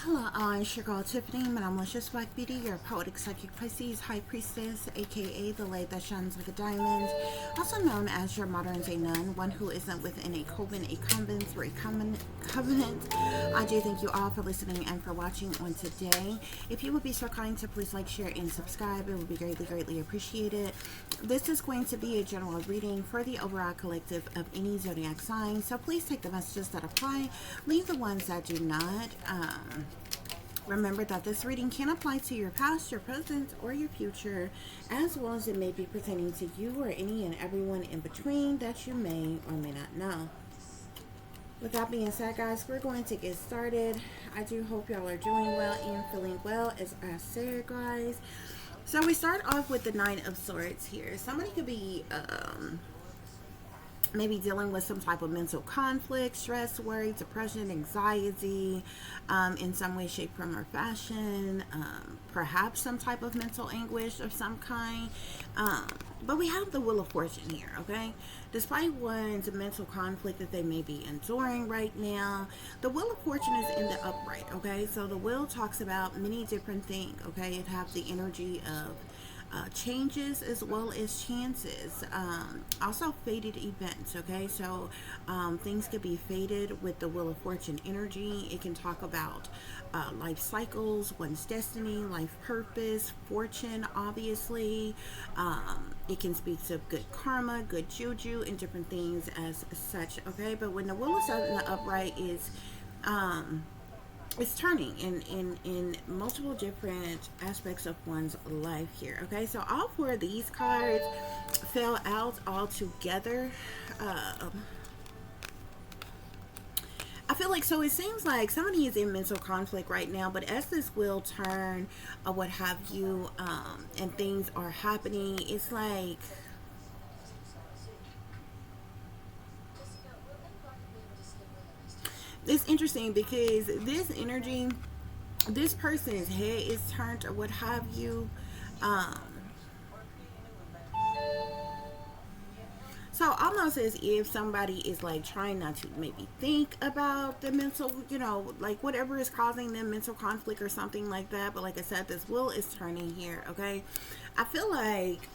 Hello, it's your girl Tiffany, my malicious black beauty, your poetic psychic Pisces, high priestess, aka the light that shines like a diamond, also known as your modern day nun, one who isn't within a coven, a convent, or a covenant. I do thank you all for listening and for watching on today. If you would be so kind to please like, share, and subscribe, it would be greatly appreciated. This is going to be a general reading for the overall collective of any zodiac sign, so please take the messages that apply, leave the ones that do not. Remember that this reading can apply to your past, your present, or your future, as well as it may be pertaining to you or any and everyone in between that you may or may not know. With that being said, guys, we're going to get started. I do hope y'all are doing well and feeling well, as I said, guys. So we start off with the Nine of Swords here. Somebody could be maybe dealing with some type of mental conflict, stress, worry, depression, anxiety, in some way, shape, form, or fashion, perhaps some type of mental anguish of some kind. But we have the Wheel of Fortune here, okay? Despite one's mental conflict that they may be enduring right now, the Wheel of Fortune is in the upright, okay? So the wheel talks about many different things, okay? It has the energy of changes as well as chances, also fated events, okay? So things could be fated with the Wheel of Fortune energy. It can talk about life cycles, one's destiny, life purpose, fortune, obviously. It can speak to good karma, good juju, and different things as such, okay? But when the wheel is out in the upright, is it's turning in multiple different aspects of one's life here, okay? So all four of these cards fell out all together. I feel like, so it seems like somebody is in mental conflict right now, but as this will turn or what have you, and things are happening, it's like it's interesting because this energy, this person's head is turned or what have you. Um, so almost as if somebody is like trying not to maybe think about the mental, like whatever is causing them mental conflict or something like that. But like I said, this wheel is turning here, okay? I feel like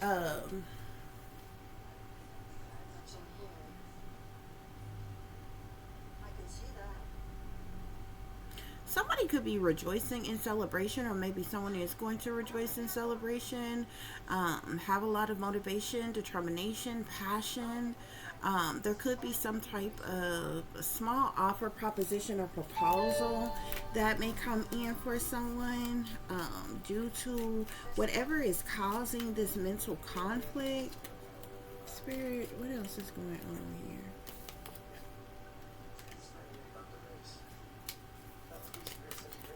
somebody could be rejoicing in celebration, or maybe someone is going to rejoice in celebration, have a lot of motivation, determination, passion. There could be some type of small offer, proposition, or proposal that may come in for someone, due to whatever is causing this mental conflict. Spirit, what else is going on here?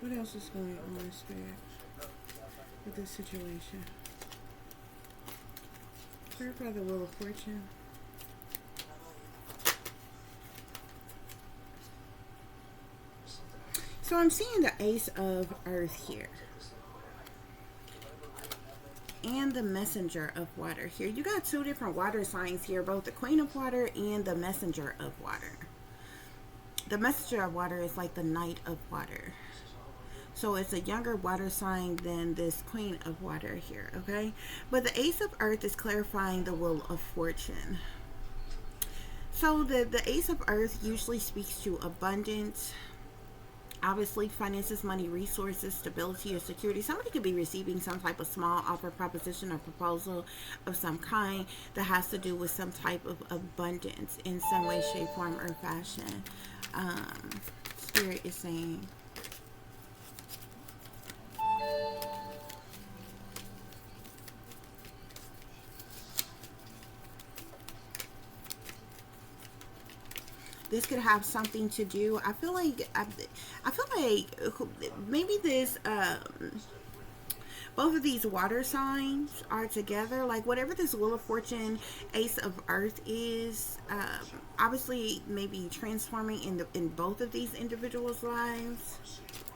What else is going on, Spirit, with this situation? Clarify the Wheel of Fortune. So I'm seeing the Ace of Earth here. And the Messenger of Water here. You got two different water signs here, both the Queen of Water and the Messenger of Water. The Messenger of Water is like the Knight of Water. So it's a younger water sign than this Queen of Water here, okay? But the Ace of Earth is clarifying the Wheel of Fortune. So the Ace of Earth usually speaks to abundance, obviously finances, money, resources, stability, or security. Somebody could be receiving some type of small offer, proposition, or proposal of some kind that has to do with some type of abundance in some way, shape, form, or fashion. Spirit is saying, this could have something to do. I feel like maybe this both of these water signs are together. Like whatever this Wheel of Fortune, Ace of Earth is, obviously maybe transforming in both of these individuals' lives.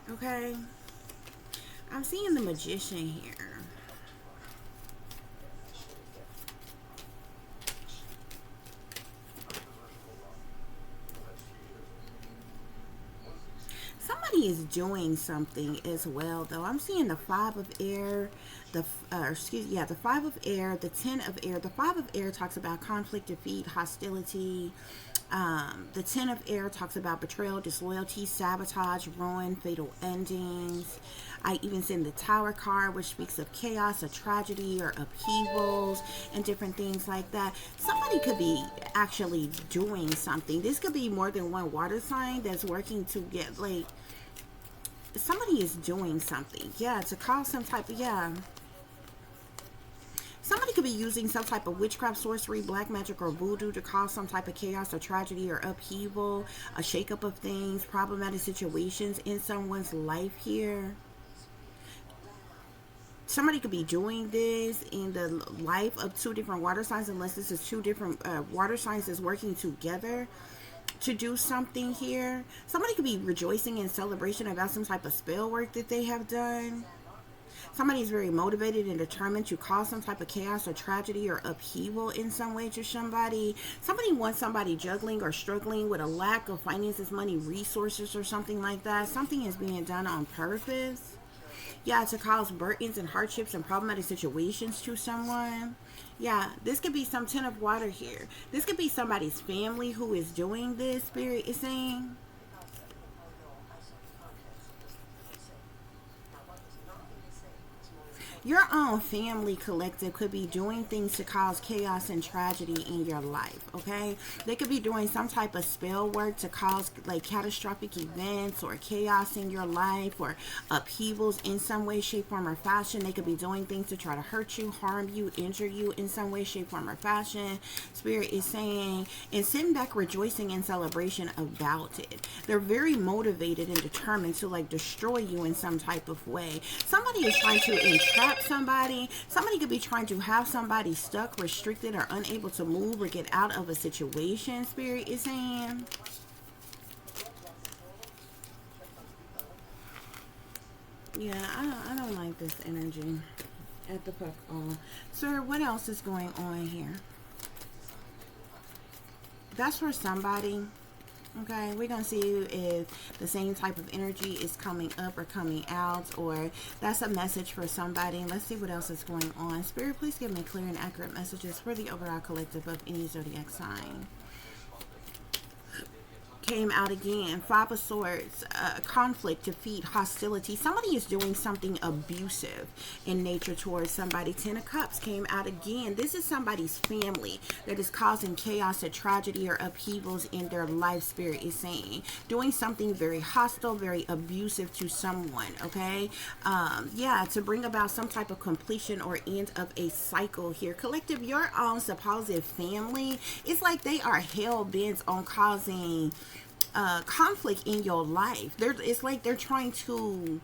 Okay, I'm seeing the Magician here. somebody is doing something as well, though. I'm seeing the five of air, the the five of air, the 10 of air. The five of air talks about conflict, defeat, hostility. The 10 of air talks about betrayal, disloyalty, sabotage, ruin, fatal endings. I even send the Tower card, which speaks of chaos, a tragedy, or upheavals, and different things like that. Somebody could be actually doing something. This could be more than one water sign that's working to get, like, somebody is doing something. Yeah, to cause some type of, yeah. Somebody could be using some type of witchcraft, sorcery, black magic, or voodoo to cause some type of chaos or tragedy or upheaval, a shakeup of things, problematic situations in someone's life here. Somebody could be doing this in the life of two different water signs, unless this is two different water signs that's working together to do something here. Somebody could be rejoicing in celebration about some type of spell work that they have done. Somebody is very motivated and determined to cause some type of chaos or tragedy or upheaval in some way to somebody. Somebody wants somebody juggling or struggling with a lack of finances, money, resources, or something like that. Something is being done on purpose. Yeah, to cause burdens and hardships and problematic situations to someone. Yeah, this could be some 10 of water here. This could be somebody's family who is doing this, Spirit is saying. Your own family collective could be doing things to cause chaos and tragedy in your life, okay? They could be doing some type of spell work to cause, like, catastrophic events or chaos in your life or upheavals in some way, shape, form, or fashion. They could be doing things to try to hurt you, harm you, injure you in some way, shape, form, or fashion. Spirit is saying, and sitting back rejoicing in celebration about it. They're very motivated and determined to, like, destroy you in some type of way. Somebody is trying to entrap somebody. Somebody could be trying to have somebody stuck, restricted, or unable to move or get out of a situation, Spirit is saying. Yeah, I don't like this energy at the puck all. Sir, what else is going on here? That's for somebody. Okay, we're going to see if the same type of energy is coming up or coming out, or that's a message for somebody. Let's see what else is going on. Spirit, please give me clear and accurate messages for the overall collective of any zodiac sign. Came out again. Five of Swords, conflict, defeat, hostility. Somebody is doing something abusive in nature towards somebody. 10 of Cups came out again. This is somebody's family that is causing chaos or tragedy or upheavals in their life, Spirit is saying. Doing something very hostile, very abusive to someone, okay? Yeah, to bring about some type of completion or end of a cycle here. Collective, your own supposed family, it's like they are hell-bent on causing conflict in your life. It's like they're trying to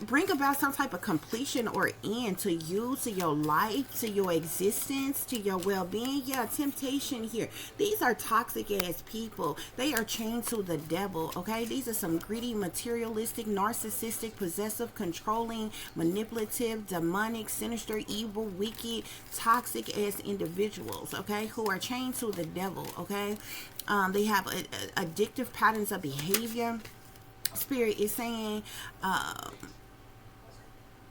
bring about some type of completion or end to you, to your life, to your existence, to your well-being. Yeah, temptation here. These are toxic ass people. They are chained to the devil, okay? These are some greedy, materialistic, narcissistic, possessive, controlling, manipulative, demonic, sinister, evil, wicked, toxic ass individuals, okay, who are chained to the devil, okay? They have addictive patterns of behavior. Spirit is saying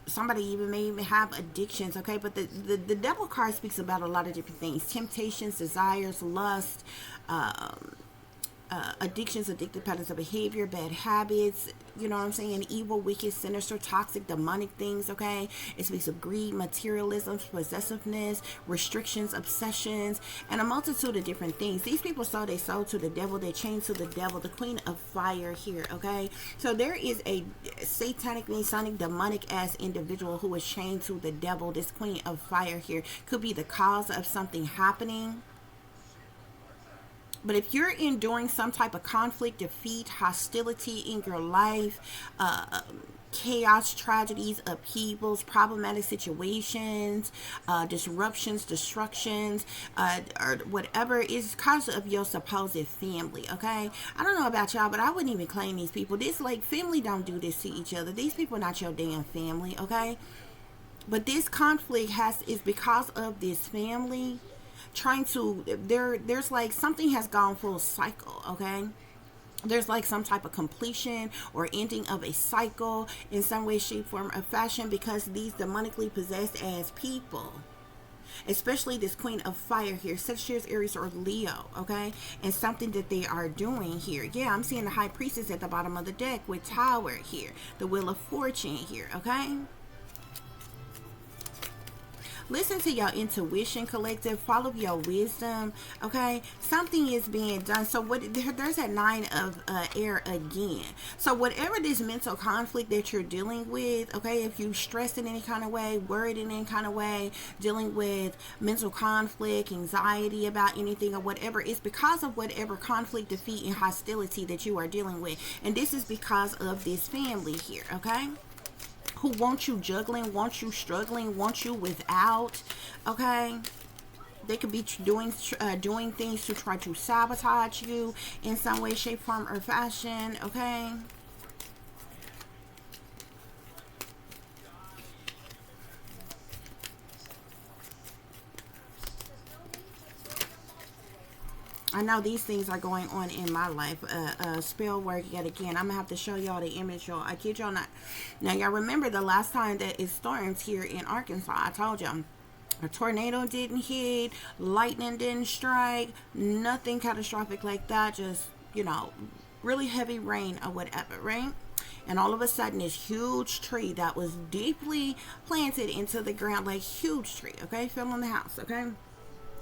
somebody even may have addictions, okay? But the devil card speaks about a lot of different things. Temptations, desires, lust, addictions, addictive patterns of behavior, bad habits, you know what I'm saying? Evil, wicked, sinister, toxic, demonic things, okay? It speaks of greed, materialism, possessiveness, restrictions, obsessions, and a multitude of different things. These people sold their soul to the devil. They chained to the devil, the Queen of Fire here, okay? So there is a satanic, Masonic, demonic-ass individual who is chained to the devil. This Queen of Fire here could be the cause of something happening. But if you're enduring some type of conflict, defeat, hostility in your life, chaos, tragedies, upheavals, problematic situations, disruptions, destructions, or whatever is cause of your supposed family, okay? I don't know about y'all, but I wouldn't even claim these people. This, like, family don't do this to each other. These people are not your damn family, okay? But this conflict is because of this family trying to, there's like something has gone full cycle, okay? there's like some type of completion or ending of a cycle in some way, shape, form, or fashion, because these demonically possessed as people, especially this Queen of Fire here, Sagittarius, Aries, or Leo, okay? And something that they are doing here. Yeah, I'm seeing the High Priestess at the bottom of the deck with Tower here, the Wheel of Fortune here, okay? Listen to your intuition, collective. Follow your wisdom, okay? Something is being done. So what? There's that Nine of Air again. So whatever this mental conflict that you're dealing with, okay, if you stressed in any kind of way, worried in any kind of way, dealing with mental conflict, anxiety about anything or whatever, it's because of whatever conflict, defeat, and hostility that you are dealing with. And this is because of this family here, okay? Who want you juggling, want you struggling, want you without, okay? They could be doing things to try to sabotage you in some way, shape, form, or fashion, okay? I know these things are going on in my life. Spell work yet again. I'm gonna have to show y'all the image, y'all. I kid y'all not. Now y'all remember the last time that it stormed here in Arkansas, I told y'all a tornado didn't hit, lightning didn't strike, nothing catastrophic like that. Just, you know, really heavy rain or whatever, right? And all of a sudden this huge tree that was deeply planted into the ground, like huge tree, okay, fell on the house, okay,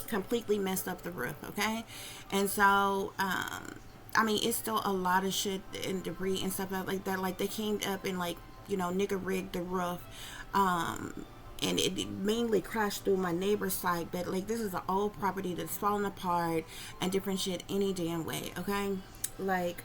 completely messed up the roof, okay? And so I mean, it's still a lot of shit and debris and stuff like that. Like they came up and, like, you know, nigga rigged the roof, and it mainly crashed through my neighbor's side. But like, this is an old property that's falling apart and different shit any damn way, okay? Like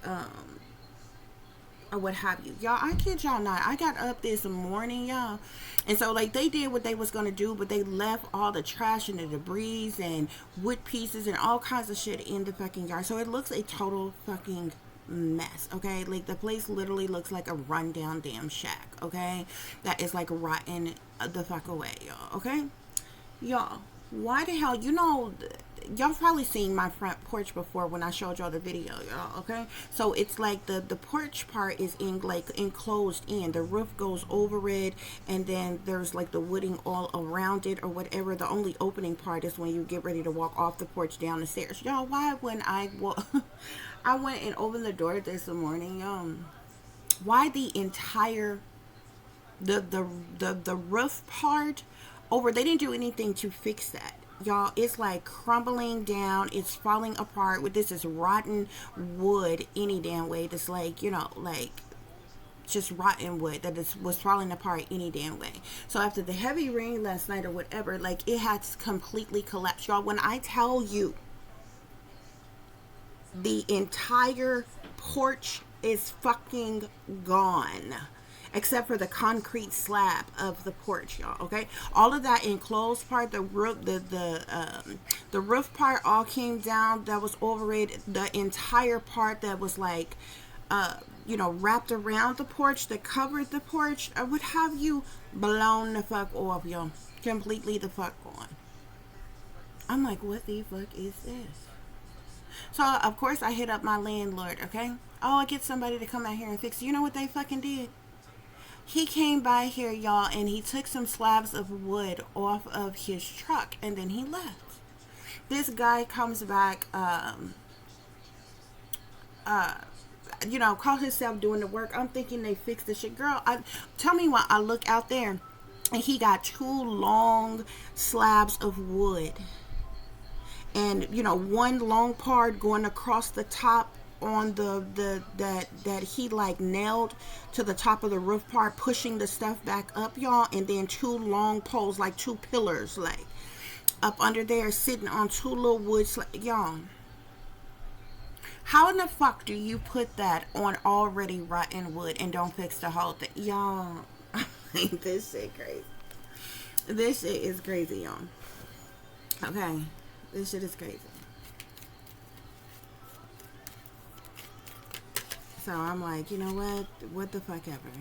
or what have you, y'all. I kid y'all not, I got up this morning, y'all, and so like they did what they was gonna do, but they left all the trash and the debris and wood pieces and all kinds of shit in the fucking yard. So it looks a total fucking mess, okay? Like the place literally looks like a rundown damn shack, okay, that is like rotten the fuck away, y'all, okay? Y'all, why the hell, you know, y'all probably seen my front porch before when I showed y'all the video, y'all, okay? So it's like the porch part is in like enclosed in, the roof goes over it, and then there's like the wooding all around it or whatever. The only opening part is when you get ready to walk off the porch down the stairs, y'all. Why when I I went and opened the door this morning, why the entire the roof part over, they didn't do anything to fix that, y'all. It's like crumbling down, it's falling apart. With this is rotten wood any damn way. That's like, you know, like just rotten wood that was falling apart any damn way. So after the heavy rain last night or whatever, like it has completely collapsed, y'all. When I tell you the entire porch is fucking gone, except for the concrete slab of the porch, y'all, okay? All of that enclosed part, the roof, the roof part all came down, that was over it. The entire part that was like you know, wrapped around the porch, that covered the porch, I would have you blown the fuck off, y'all. Completely the fuck gone. I'm like, what the fuck is this? So of course I hit up my landlord, okay? Oh, I get somebody to come out here and fix it. You know what they fucking did? He came by here, y'all, and he took some slabs of wood off of his truck, and then he left. This guy comes back, you know, caught himself doing the work. I'm thinking they fixed the shit. Girl, tell me why I look out there, and he got two long slabs of wood. And, you know, one long part going across the top on that he like nailed to the top of the roof part, pushing the stuff back up, y'all, and then two long poles, like two pillars, like up under there, sitting on two little wood y'all. How in the fuck do you put that on already rotten wood and don't fix the whole thing, y'all? This shit crazy. This shit is crazy, y'all. Okay, this shit is crazy. So I'm like, you know what? What the fuck ever.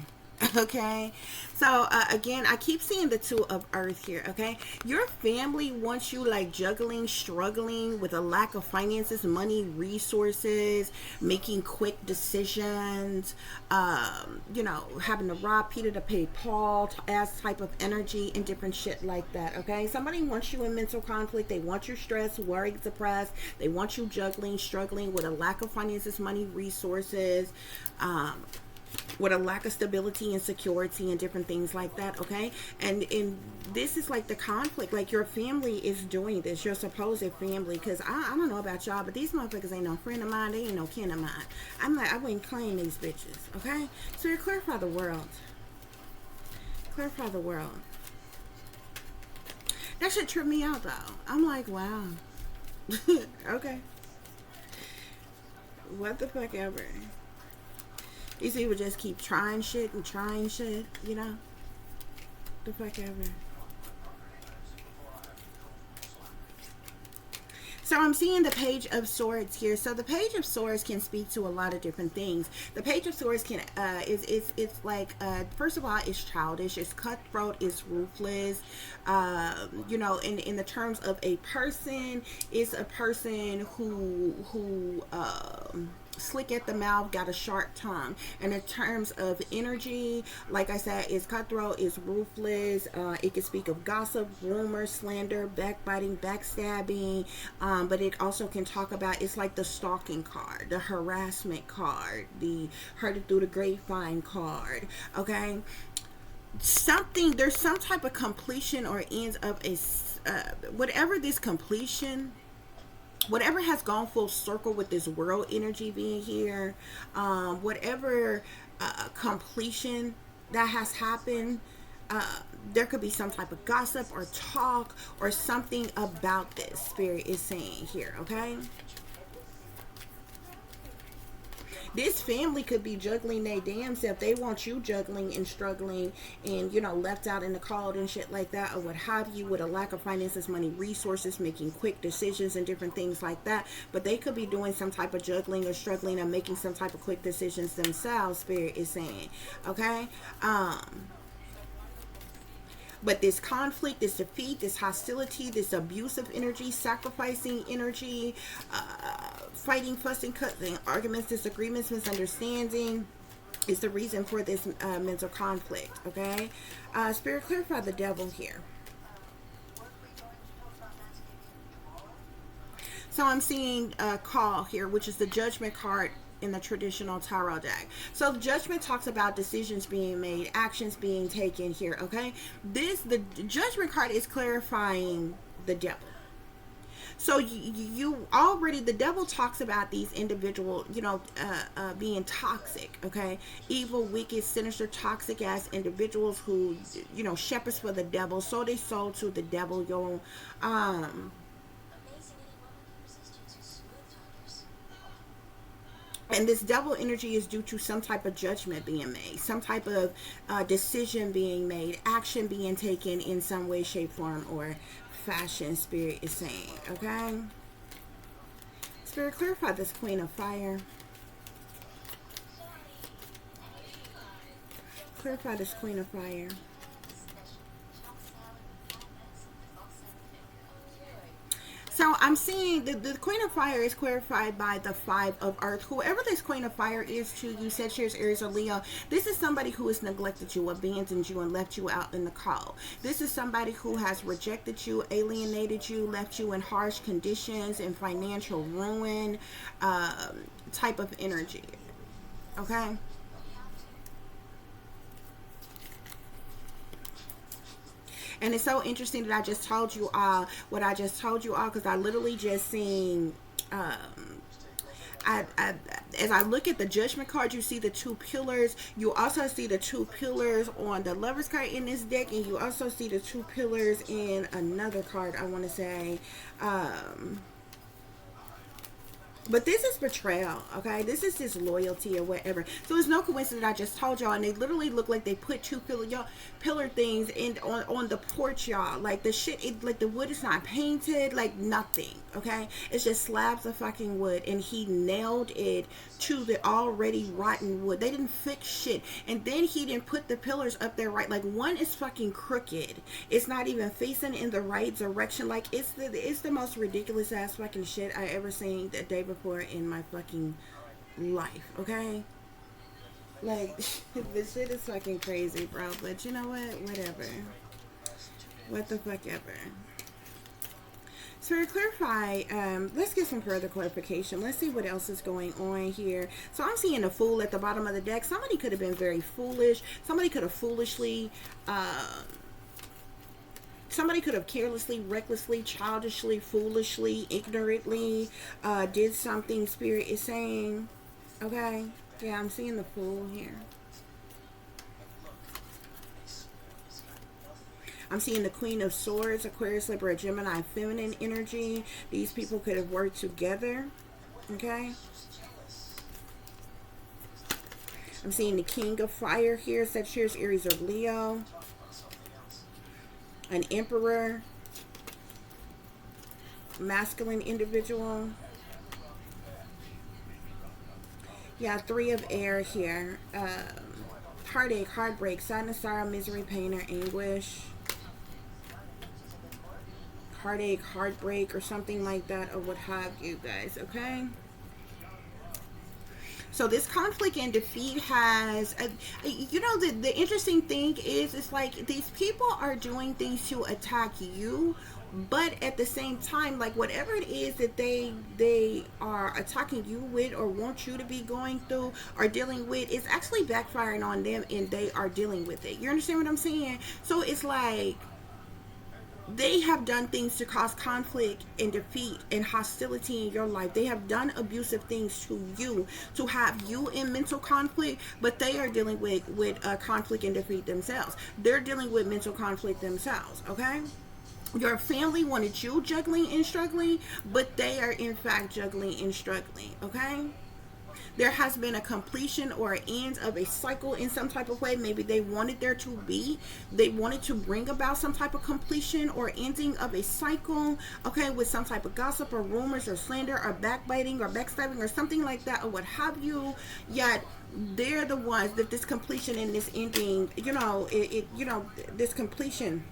Okay, so again, I keep seeing the two of earth here. Okay, your family wants you like juggling, struggling with a lack of finances, money, resources, making quick decisions, having to rob Peter to pay Paul, as type of energy and different shit like that. Okay, somebody wants you in mental conflict. They want you stressed, worried, depressed. They want you juggling, struggling with a lack of finances, money, resources, with a lack of stability and security and different things like that. Okay, and this is like the conflict, like your family is doing this, your supposed family, because I don't know about y'all, but these motherfuckers ain't no friend of mine, they ain't no kin of mine. I'm like, I wouldn't claim these bitches. Okay, so you clarify the world, clarify the world. That should trip me out though. I'm like, wow. Okay, what the fuck ever. These people just keep trying shit and trying shit, you know? The fuck ever. So I'm seeing the Page of Swords here. So the Page of Swords can speak to a lot of different things. The Page of Swords can it's like first of all, it's childish, it's cutthroat, it's ruthless. In the terms of a person, it's a person who slick at the mouth, got a sharp tongue. And in terms of energy, like I said, it's cutthroat, it's ruthless. It can speak of gossip, rumor, slander, backbiting, backstabbing. But it also can talk about, it's like the stalking card, the harassment card, the heard it through the grapevine card. Okay, there's some type of completion or ends of a whatever this completion, whatever has gone full circle with this world energy being here, whatever completion that has happened, there could be some type of gossip or talk or something about this, spirit is saying here. Okay, this family could be juggling their damn self. They want you juggling and struggling and, left out in the cold and shit like that, or what have you, with a lack of finances, money, resources, making quick decisions and different things like that. But they could be doing some type of juggling or struggling and making some type of quick decisions themselves, spirit is saying. Okay, but this conflict, this defeat, this hostility, this abusive energy, sacrificing energy, fighting, fussing, cutting, arguments, disagreements, misunderstanding is the reason for this mental conflict. Okay, spirit, clarify the devil here. So I'm seeing a call here, which is the judgment card in the traditional tarot deck. So the judgment talks about decisions being made, actions being taken here. Okay, the judgment card is clarifying the devil. So you already, the devil talks about these individual, being toxic. Okay, evil, wicked, sinister, toxic ass individuals who, shepherds for the devil, sold their soul to the devil. And this devil energy is due to some type of judgment being made, some type of decision being made, action being taken in some way, shape, form, or fashion, spirit is saying. Okay, spirit, clarify this Queen of Fire. Clarify this Queen of Fire. So I'm seeing the Queen of Fire is clarified by the Five of Earth. Whoever this Queen of Fire is to you, Sagittarius, Aries, or Leo, this is somebody who has neglected you, abandoned you, and left you out in the cold. This is somebody who has rejected you, alienated you, left you in harsh conditions and financial ruin, type of energy. Okay? And it's so interesting that I just told you all what I just told you all, because I literally just seen, as I look at the judgment card, you see the two pillars. You also see the two pillars on the Lovers card in this deck, and you also see the two pillars in another card, I want to say. But this is betrayal, okay? This is disloyalty or whatever. So it's no coincidence I just told y'all, and they literally look like they put two pillar things in on the porch, y'all. Like the shit, like the wood is not painted, like nothing, okay? It's just slabs of fucking wood, and he nailed it to the already rotten wood. They didn't fix shit, and then he didn't put the pillars up there right. Like one is fucking crooked. It's not even facing in the right direction. Like it's the most ridiculous ass fucking shit I ever seen the day before in my fucking life, okay? Like, this shit is fucking crazy, bro. But you know what? Whatever. What the fuck ever. So to clarify, let's get some further clarification. Let's see what else is going on here. So I'm seeing a fool at the bottom of the deck. Somebody could have been very foolish. Somebody could have foolishly, somebody could have carelessly, recklessly, childishly, foolishly, ignorantly did something Spirit is saying. Okay? Yeah, I'm seeing the fool here. I'm seeing the Queen of Swords, Aquarius, Libra, Gemini, feminine energy. These people could have worked together. Okay? I'm seeing the King of Fire here, Sagittarius, Aries, or Leo. An Emperor. Masculine individual. Yeah, Three of Air here. Heartache, heartbreak, sadness, sorrow, misery, pain, or anguish. Heartache, heartbreak, or something like that, or what have you guys, okay? So this conflict and defeat has, you know, the interesting thing is, it's like these people are doing things to attack you, but at the same time, like whatever it is that they are attacking you with or want you to be going through or dealing with, it's actually backfiring on them, and they are dealing with it. You understand what I'm saying? So it's like they have done things to cause conflict and defeat and hostility in your life. They have done abusive things to you to have you in mental conflict, but they are dealing with conflict and defeat themselves. They're dealing with mental conflict themselves, okay? Your family wanted you juggling and struggling, but they are in fact juggling and struggling, okay? There has been a completion or an end of a cycle in some type of way. Maybe they wanted there to be. They wanted to bring about some type of completion or ending of a cycle, okay, with some type of gossip or rumors or slander or backbiting or backstabbing or something like that or what have you. Yet they're the ones that this completion and this ending, you know, this completion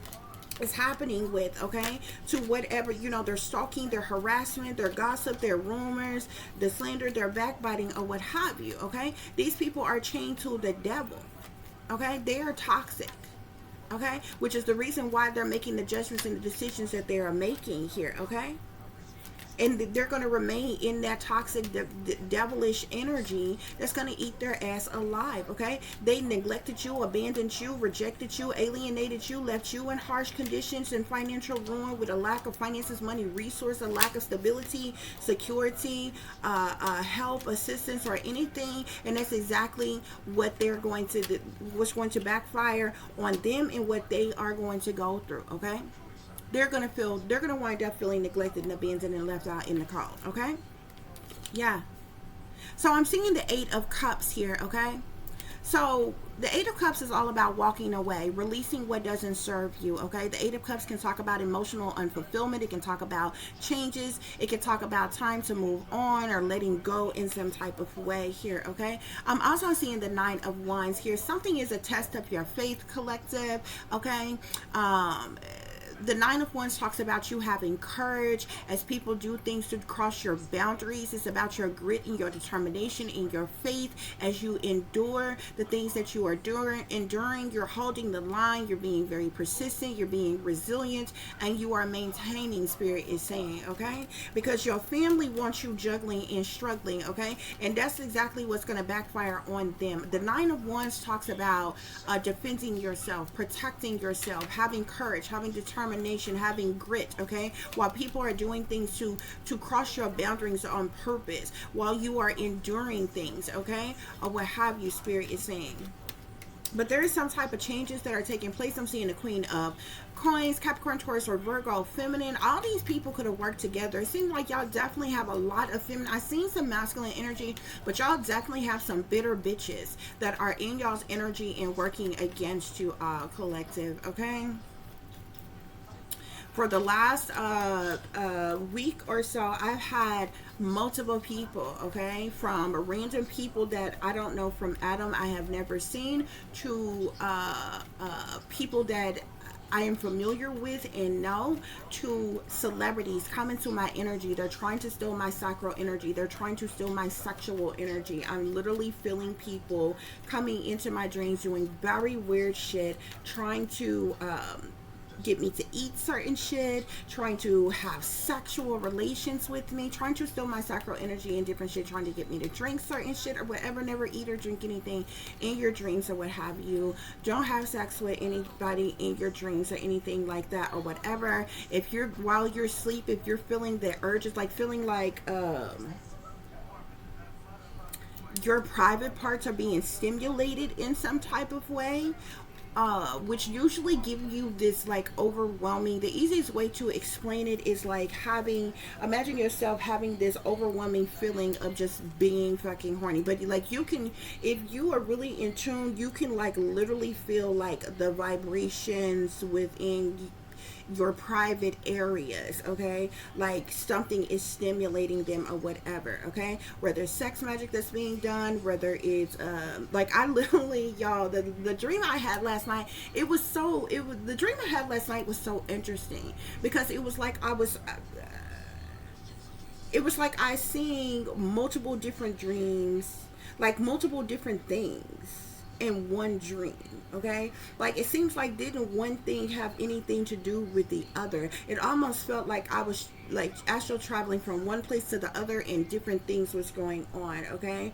is happening with, okay, to whatever, you know, their stalking, their harassment, their gossip, their rumors, the slander, their backbiting, or what have you, okay? These people are chained to the devil, okay? They are toxic, okay? Which is the reason why they're making the judgments and the decisions that they are making here, okay? And they're going to remain in that toxic, devilish energy that's going to eat their ass alive, okay? They neglected you, abandoned you, rejected you, alienated you, left you in harsh conditions and financial ruin with a lack of finances, money, resource, a lack of stability, security, help, assistance, or anything. And that's exactly what they're going to, what's going to backfire on them and what they are going to go through, okay? They're going to wind up feeling neglected and abandoned and left out in the cold, okay? Yeah. So I'm seeing the Eight of Cups here, okay? So the Eight of Cups is all about walking away, releasing what doesn't serve you, okay? The Eight of Cups can talk about emotional unfulfillment. It can talk about changes. It can talk about time to move on or letting go in some type of way here, okay? I'm also seeing the Nine of Wands here. Something is a test of your faith, collective, okay? The Nine of Wands talks about you having courage as people do things to cross your boundaries. It's about your grit and your determination and your faith as you endure the things that you are enduring. You're holding the line. You're being very persistent. You're being resilient, and you are maintaining, Spirit is saying, okay? Because your family wants you juggling and struggling, okay? And that's exactly what's going to backfire on them. The Nine of Wands talks about defending yourself, protecting yourself, having courage, having determination, having grit, okay? While people are doing things to cross your boundaries on purpose, while you are enduring things, okay? Or what have you, Spirit is saying. But there is some type of changes that are taking place. I'm seeing the Queen of Coins, Capricorn, Taurus, or Virgo, feminine. All these people could have worked together. It seems like y'all definitely have a lot of feminine. I seen some masculine energy, but y'all definitely have some bitter bitches that are in y'all's energy and working against you all, collective, okay? For the last week or so, I've had multiple people, okay, from random people that I don't know from Adam I have never seen to people that I am familiar with and know, to celebrities come into my energy. They're trying to steal my sacral energy. They're trying to steal my sexual energy. I'm literally feeling people coming into my dreams doing very weird shit, trying to get me to eat certain shit, trying to have sexual relations with me, trying to steal my sacral energy and different shit, trying to get me to drink certain shit or whatever. Never eat or drink anything in your dreams or what have you. Don't have sex with anybody in your dreams or anything like that or whatever. If you're, while you're asleep, if you're feeling the urges, like feeling like your private parts are being stimulated in some type of way, which usually give you this like overwhelming, the easiest way to explain it is like having, imagine yourself having this overwhelming feeling of just being fucking horny. But like you can, if you are really in tune, you can like literally feel like the vibrations within your private areas, okay? Like something is stimulating them or whatever, okay? Whether it's sex magic that's being done, whether it's like I literally, y'all, the dream I had last night, the dream I had last night was so interesting because it was like I seeing multiple different dreams, like multiple different things in one dream, okay? Like it seems like didn't one thing have anything to do with the other. It almost felt like I was like astral traveling from one place to the other and different things was going on, okay?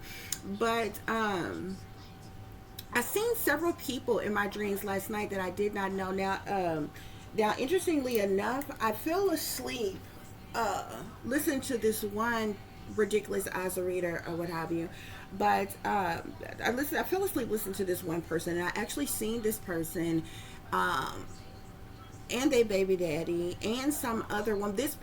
But I seen several people in my dreams last night that I did not know. Now interestingly enough, I fell asleep listening to this one ridiculous as a reader or what have you. But I fell asleep listening to this one person, and I actually seen this person and their baby daddy and some other one. This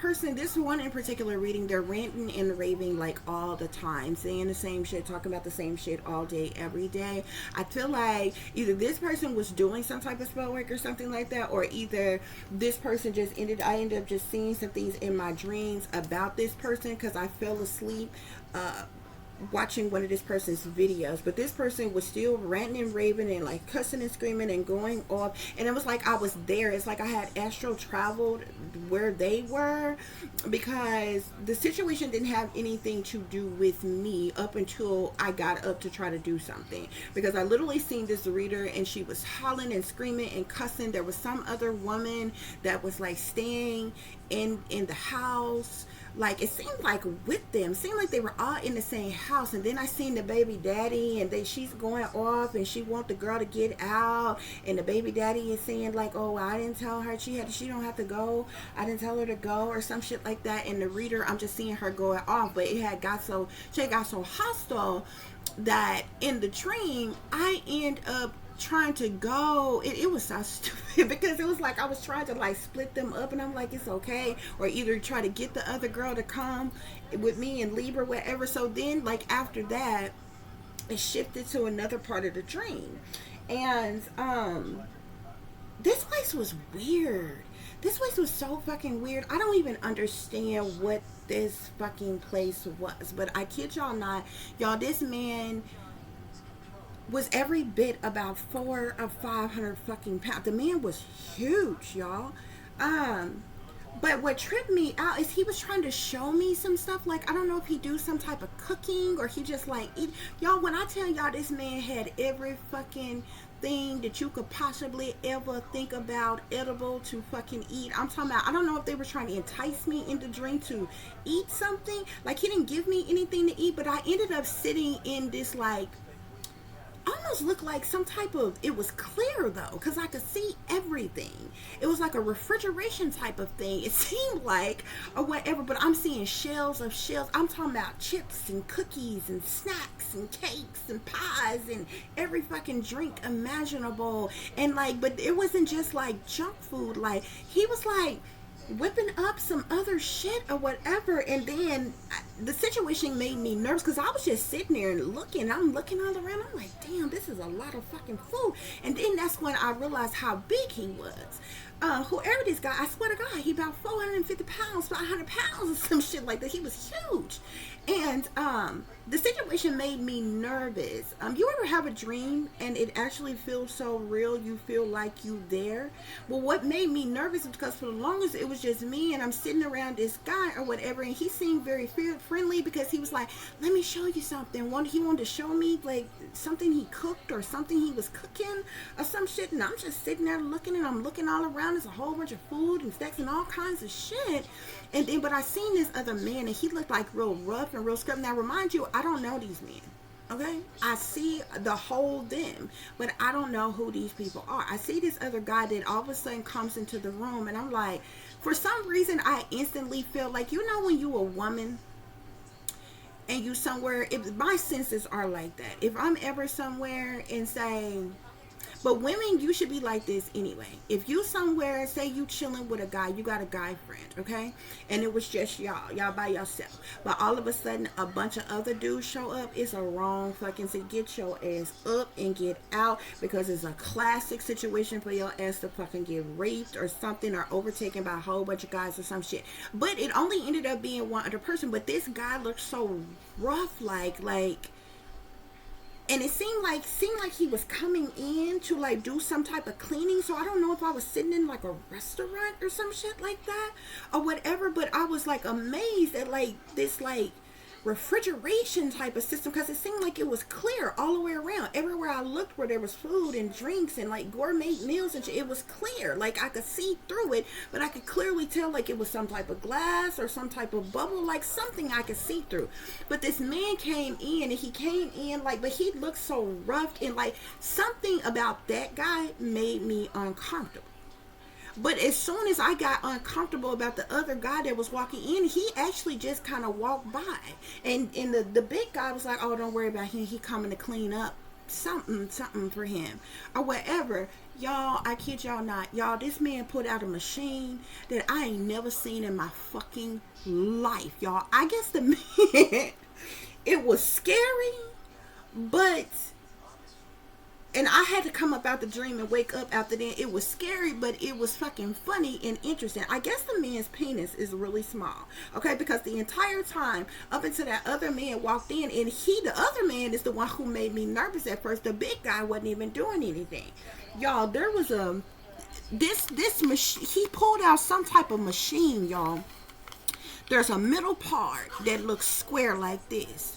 one in particular reading, they're ranting and raving like all the time, saying the same shit, talking about the same shit all day, every day. I feel like either this person was doing some type of spell work or something like that, or either this person I ended up just seeing some things in my dreams about this person because I fell asleep watching one of this person's videos. But this person was still ranting and raving and like cussing and screaming and going off, and it was like I was there. It's like I had astral traveled where they were, because the situation didn't have anything to do with me up until I got up to try to do something, because I literally seen this reader and she was hollering and screaming and cussing. There was some other woman that was like staying in the house, like it seemed like with them, seemed like they were all in the same house. And then I seen the baby daddy, and she's going off and she want the girl to get out, and the baby daddy is saying like, oh, I didn't tell her she don't have to go, I didn't tell her to go, or some shit like that. And the reader, I'm just seeing her going off, but she got so hostile that in the dream I end up trying to go. It was so stupid because it was like I was trying to like split them up, and I'm like, it's okay, or either try to get the other girl to come with me and leave or whatever. So then like after that it shifted to another part of the dream, and this place was weird. This place was so fucking weird. I don't even understand what this fucking place was, but I kid y'all not, y'all, this man was every bit about 400 or 500 fucking pounds. The man was huge, y'all. But what tripped me out is he was trying to show me some stuff. Like, I don't know if he do some type of cooking or he just like eat. Y'all, when I tell y'all this man had every fucking thing that you could possibly ever think about edible to fucking eat. I'm talking about, I don't know if they were trying to entice me in the dream to eat something. Like, he didn't give me anything to eat, but I ended up sitting in this like, almost looked like some type of, it was clear though because I could see everything. It was like a refrigeration type of thing, it seemed like, or whatever. But I'm seeing shells of shells. I'm talking about chips and cookies and snacks snacks and cakes and pies and every fucking drink imaginable. And like, but it wasn't just like junk food. Like, he was like whipping up some other shit or whatever. And then the situation made me nervous because I was just sitting there and looking. I'm looking all around. I'm like, damn, this is a lot of fucking food. And then that's when I realized how big he was. Whoever this guy, I swear to God, he about 450 pounds, 500 pounds or some shit like that. He was huge. And the situation made me nervous. You ever have a dream and it actually feels so real, you feel like you there? Well, what made me nervous is because for the longest it was just me, and I'm sitting around this guy or whatever, and he seemed very friendly because he was like, let me show you something. He wanted to show me like something he cooked or something he was cooking or some shit, and I'm just sitting there looking, and I'm looking all around. There's a whole bunch of food and snacks and all kinds of shit. And then, but I seen this other man, and he looked like real rough and real scrubbed. Now, remind you, I don't know these men. Okay, I see the whole them, but I don't know who these people are. I see this other guy that all of a sudden comes into the room, and I'm like, for some reason, I instantly feel like, you know, when you a woman and you somewhere, if my senses are like that. If I'm ever somewhere and say, but women, you should be like this anyway. If you somewhere, say you chilling with a guy, you got a guy friend, okay? And it was just y'all by yourself. But all of a sudden, a bunch of other dudes show up. It's a wrong fucking thing. Get your ass up and get out, because it's a classic situation for your ass to fucking get raped or something, or overtaken by a whole bunch of guys or some shit. But it only ended up being one other person. But this guy looked so rough, like. And it seemed like he was coming in to like do some type of cleaning. So I don't know if I was sitting in like a restaurant or some shit like that or whatever. But I was like amazed at like this like refrigeration type of system, because it seemed like it was clear all the way around. Everywhere I looked where there was food and drinks and like gourmet meals and shit, it was clear. Like I could see through it, but I could clearly tell like it was some type of glass or some type of bubble, like something I could see through. But this man came in, and he came in like, but he looked so rough, and like something about that guy made me uncomfortable. But as soon as I got uncomfortable about the other guy that was walking in, he actually just kind of walked by. And the big guy was like, oh, don't worry about him. He coming to clean up something for him or whatever. Y'all, I kid y'all not. Y'all, this man put out a machine that I ain't never seen in my fucking life. Y'all, I guess the man, it was scary, but... And I had to come up out the dream and wake up after that. It was scary, but it was fucking funny and interesting. I guess the man's penis is really small. Okay, because the entire time up until that other man walked in, and the other man is the one who made me nervous at first. The big guy wasn't even doing anything. Y'all, there was this machine. He pulled out some type of machine, y'all. There's a middle part that looks square like this.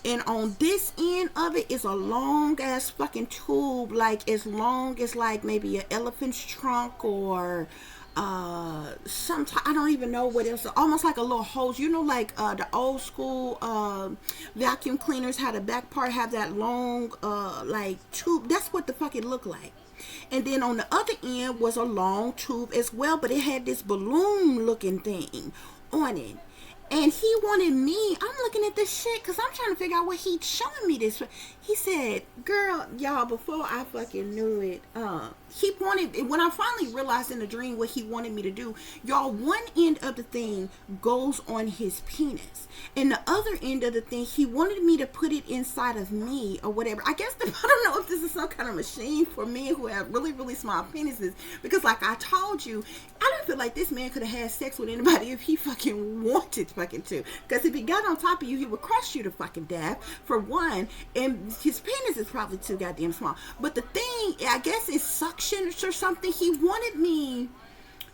And on this end of it is a long ass fucking tube, like as long as like maybe an elephant's trunk or I don't even know what else. Almost like a little hose, you know, like the old school vacuum cleaners had the back part have that long like tube. That's what the fuck it looked like. And then on the other end was a long tube as well, but it had this balloon looking thing on it. And he wanted me, I'm looking at this shit because I'm trying to figure out what he's showing me this. He said, girl, y'all, before I fucking knew it, he wanted, when I finally realized in the dream what he wanted me to do, y'all, one end of the thing goes on his penis. And the other end of the thing, he wanted me to put it inside of me or whatever. I guess, I don't know if this is some kind of machine for men who have really, really small penises. Because like I told you, I don't feel like this man could have had sex with anybody if he fucking wanted fucking to. Because if he got on top of you, he would crush you to fucking death, for one. And his penis is probably too goddamn small. But the thing, I guess it's suction or something. He wanted me...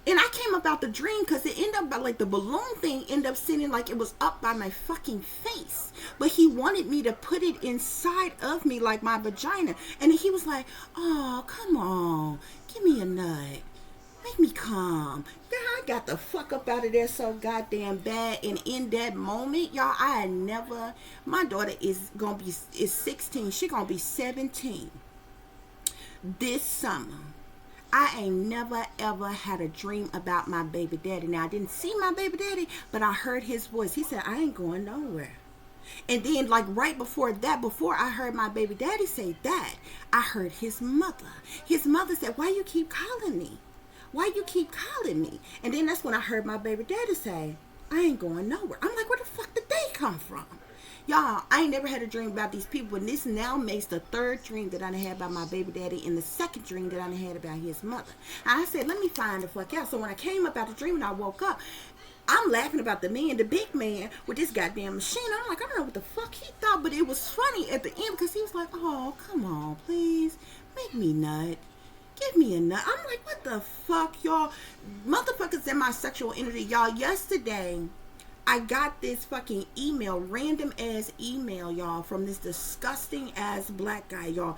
And I came about the dream because it ended up by like the balloon thing ended up sitting like it was up by my fucking face. But he wanted me to put it inside of me like my vagina. And he was like, oh, come on. Give me a nut. Make me come. Girl, I got the fuck up out of there so goddamn bad. And in that moment, y'all, I had never... My daughter is 16. She gonna be 17 this summer. I ain't never ever had a dream about my baby daddy. Now, I didn't see my baby daddy, but I heard his voice. He said, I ain't going nowhere. And then, like, right before that, before I heard my baby daddy say that, I heard his mother. His mother said, why you keep calling me? Why you keep calling me? And then that's when I heard my baby daddy say, I ain't going nowhere. I'm like, where the fuck did they come from? Y'all, I ain't never had a dream about these people, and this now makes the third dream that I had about my baby daddy and the second dream that I had about his mother. And I said, let me find the fuck out. So when I came up out the dream and I woke up, I'm laughing about the man, the big man with this goddamn machine. I'm like, I don't know what the fuck he thought, but it was funny at the end because he was like, oh, come on, please, make me nut. Give me a nut. I'm like, what the fuck, y'all? Motherfuckers in my sexual energy, y'all. Yesterday, I got this fucking email, random ass email, y'all, from this disgusting ass black guy, y'all.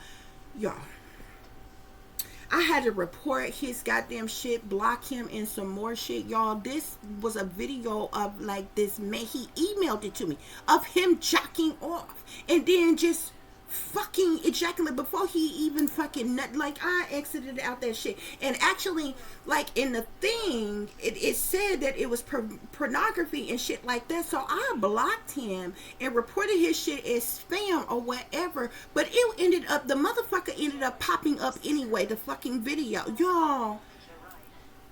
I had to report his goddamn shit, block him, and some more shit, y'all. This was a video of, like, this man, he emailed it to me, of him jacking off, and then just fucking ejaculate before he even fucking nut. Like, I exited out that shit. And actually, like, in the thing, it said that it was pornography and shit like that. So I blocked him and reported his shit as spam or whatever. But it ended up, the motherfucker ended up popping up anyway, the fucking video. Y'all,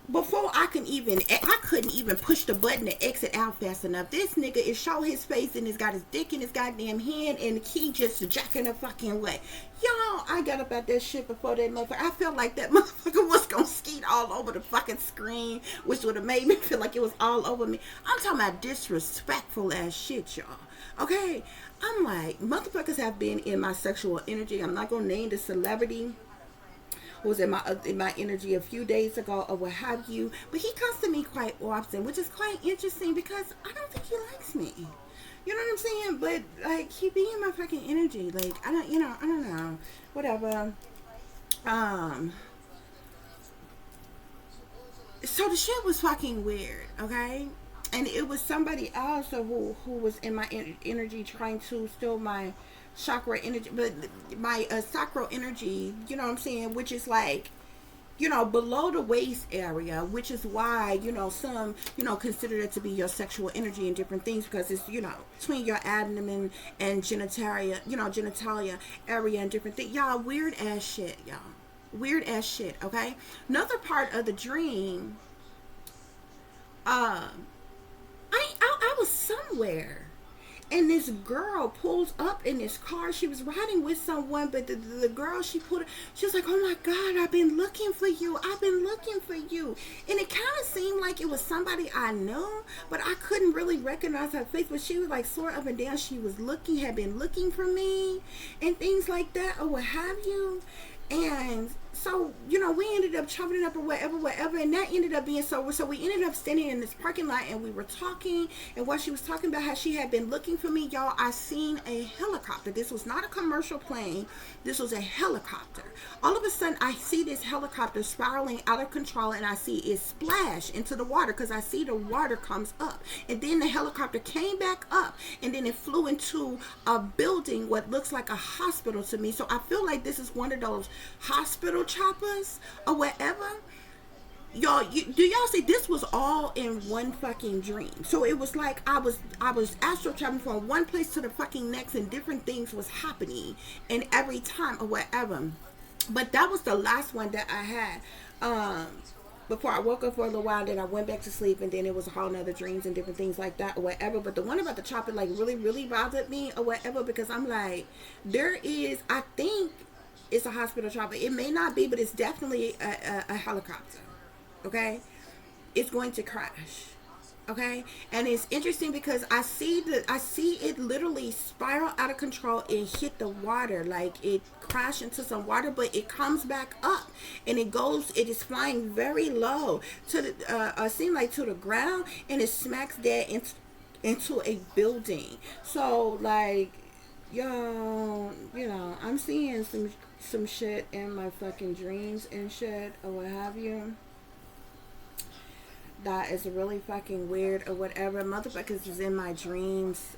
before I couldn't even push the button to exit out fast enough. This nigga is show his face and he's got his dick in his goddamn hand and he just jacking the fucking way. Y'all, I got up at that shit before that motherfucker. I felt like that motherfucker was gonna skeet all over the fucking screen, which would have made me feel like it was all over me. I'm talking about disrespectful ass shit, y'all. Okay? I'm like, motherfuckers have been in my sexual energy. I'm not gonna name the celebrity was in my energy a few days ago or what have you, but he comes to me quite often, which is quite interesting because I don't think he likes me. You know what I'm saying? But like, he be in my fucking energy. Like, I don't know, whatever. So the shit was fucking weird, okay? And it was somebody else who was in my energy trying to steal my chakra energy, but my sacral energy, you know what I'm saying, which is like, you know, below the waist area, which is why, you know, some, you know, consider it to be your sexual energy and different things, because it's, you know, between your abdomen and genitalia, you know, genitalia area and different things. Y'all, weird ass shit, y'all. Weird ass shit, okay? Another part of the dream, I was somewhere, and this girl pulls up in this car. She was riding with someone, but the girl, she was like, oh my God, I've been looking for you. I've been looking for you. And it kind of seemed like it was somebody I knew, but I couldn't really recognize her face. But she was like sore up and down. She was had been looking for me and things like that or what have you. And so, you know, we ended up chopping it up or whatever, and that ended up being so we ended up standing in this parking lot and we were talking, and while she was talking about how she had been looking for me, y'all, I seen a helicopter. This was not a commercial plane, this was a helicopter. All of a sudden I see this helicopter spiraling out of control, and I see it splash into the water because I see the water comes up, and then the helicopter came back up, and then it flew into a building, what looks like a hospital to me. So I feel like this is one of those hospital choppers or whatever. Y'all, do y'all see, this was all in one fucking dream. So it was like I was astral traveling from one place to the fucking next, and different things was happening and every time or whatever. But that was the last one that I had before I woke up for a little while. Then I went back to sleep, and then it was a whole nother dreams and different things like that or whatever. But the one about the chopper like really bothered me or whatever, because I'm like, I think it's a hospital chopper. It may not be, but it's definitely a helicopter. Okay? It's going to crash. Okay? And it's interesting because I see it literally spiral out of control and hit the water. Like, it crashed into some water, but it comes back up and it is flying very low to the seem like to the ground, and it smacks dead into a building. So like, yo, you know, I'm seeing some shit in my fucking dreams and shit or what have you. That is really fucking weird or whatever. Motherfuckers is in my dreams,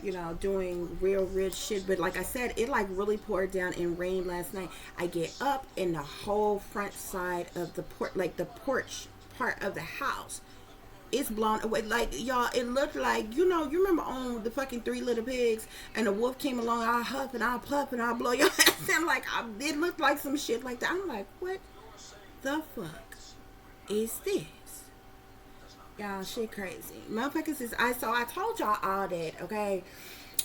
you know, doing real rich shit. But like I said, it like really poured down and rained last night. I get up, and the whole front side of the porch, like the porch part of the house, It's blown away. Like, y'all, it looked like, you know, you remember on the fucking Three Little Pigs, and the wolf came along, I'll huff and I'll puff and I'll blow your ass in. Like, it looked like some shit like that. I'm like, what the fuck is this? Y'all, shit crazy. Motherfuckers is, I told y'all all that, okay?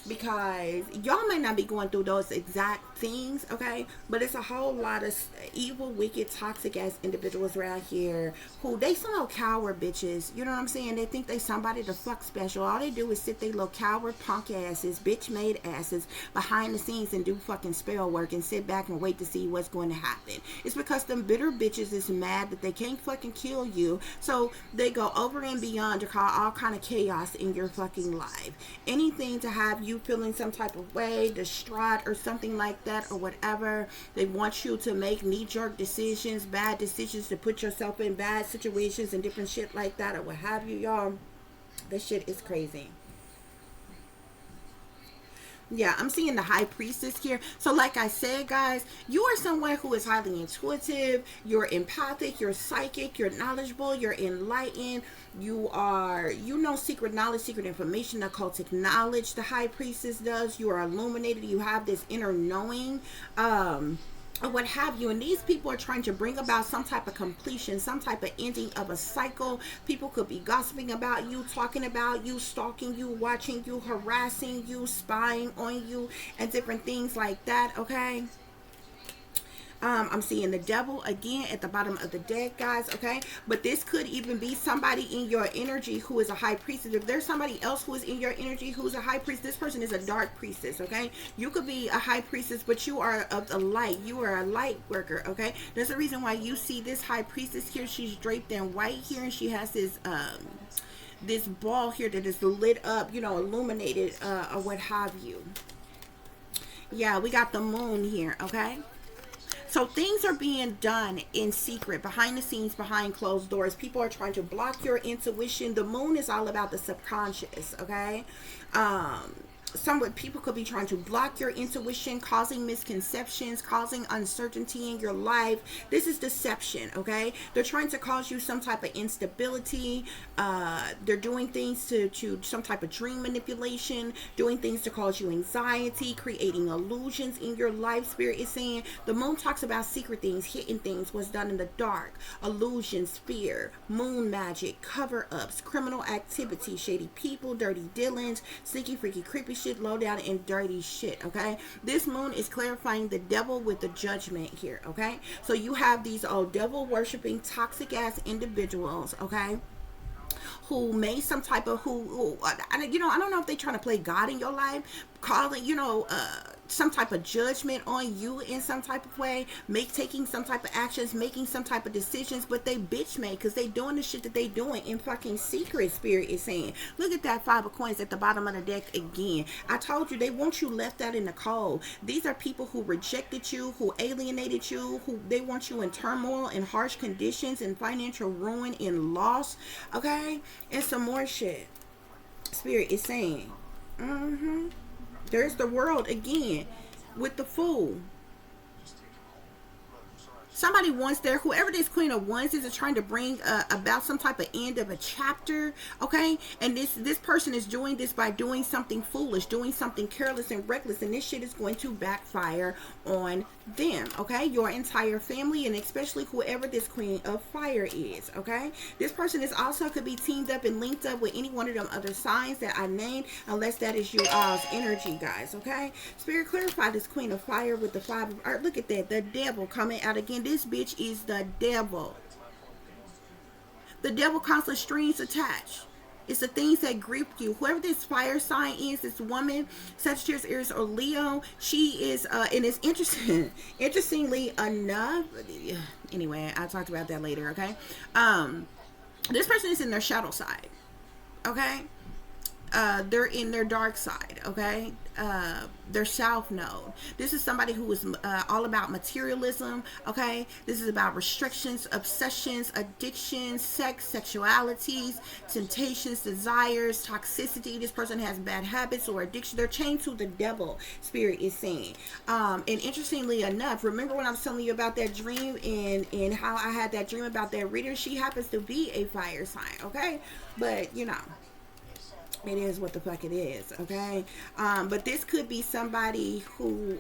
Because y'all might not be going through those exact things, okay, but it's a whole lot of evil, wicked, toxic ass individuals around here who they some little coward bitches, you know what I'm saying? They think they somebody to fuck special. All they do is sit they little coward punk asses, bitch made asses behind the scenes and do fucking spell work and sit back and wait to see what's going to happen. It's because them bitter bitches is mad that they can't fucking kill you, so they go over and beyond to cause all kind of chaos in your fucking life. Anything to have you feeling some type of way, distraught or something like that or whatever. They want you to make knee-jerk decisions, bad decisions, to put yourself in bad situations and different shit like that or what have you, y'all. This shit is crazy. Yeah, I'm seeing the high priestess here. So like I said, guys, you are someone who is highly intuitive, you're empathic, you're psychic, you're knowledgeable, you're enlightened, you are, you know, secret knowledge, secret information, occultic knowledge the high priestess does. You are illuminated, you have this inner knowing, or what have you, and these people are trying to bring about some type of completion, some type of ending of a cycle. People could be gossiping about you, talking about you, stalking you, watching you, harassing you, spying on you, and different things like that, okay? I'm seeing the devil again at the bottom of the deck, guys, okay? But this could even be somebody in your energy who is a high priestess. If there's somebody else who is in your energy who's a high priestess, this person is a dark priestess, okay? You could be a high priestess, but you are of the light. You are a light worker, okay? There's a reason why you see this high priestess here. She's draped in white here, and she has this ball here that is lit up, you know, illuminated, or what have you. Yeah, we got the moon here, okay? So things are being done in secret, behind the scenes, behind closed doors. People are trying to block your intuition. The moon is all about the subconscious, okay? Some people could be trying to block your intuition, causing misconceptions, causing uncertainty in your life. This is deception, okay? They're trying to cause you some type of instability. They're doing things to some type of dream manipulation, doing things to cause you anxiety, creating illusions in your life. Spirit is saying the moon talks about secret things, hidden things, what's done in the dark, illusions, fear, moon magic, cover-ups, criminal activity, shady people, dirty dealings, sneaky, freaky, creepy shit, low down and dirty shit, okay? This moon is clarifying the devil with the judgment here, okay? So you have these devil worshiping toxic ass individuals, okay, who made some type of you know, I don't know if they're trying to play God in your life, calling, you know, some type of judgment on you in some type of way, taking some type of actions, making some type of decisions, but they bitch made because they doing the shit that they doing in fucking secret. Spirit is saying, look at that 5 of coins at the bottom of the deck again. I told you, they want you left out in the cold. These are people who rejected you, who alienated you, who they want you in turmoil, in harsh conditions, in financial ruin, in loss, okay? And some more shit. Spirit is saying, there's the world again with the Fool. Somebody wants there, whoever this Queen of Wands is trying to bring about some type of end of a chapter, okay? And this person is doing this by doing something foolish, doing something careless and reckless, and this shit is going to backfire on them, okay? Your entire family, and especially whoever this Queen of Fire is, okay? This person is also could be teamed up and linked up with any one of them other signs that I named, unless that is your all's energy, guys, okay? Spirit, clarify this Queen of Fire with the 5 of Earth. Look at that, the devil coming out again. This bitch is the devil. The devil constant strings attached. It's the things that grip you. Whoever this fire sign is, this woman, Sagittarius, Aries, or Leo, she is, and it's interesting. Interestingly enough, anyway, I'll talk about that later, okay? This person is in their shadow side, okay? they're in their dark side, okay? Their south node. This is somebody who is all about materialism, okay? This is about restrictions, obsessions, addictions, sex, sexualities, temptations, desires, toxicity. This person has bad habits or addiction. They're chained to the devil, Spirit is saying. And interestingly enough, remember when I was telling you about that dream and how I had that dream about that reader? She happens to be a fire sign, okay? But, you know, it is what the fuck it is, okay? But this could be somebody who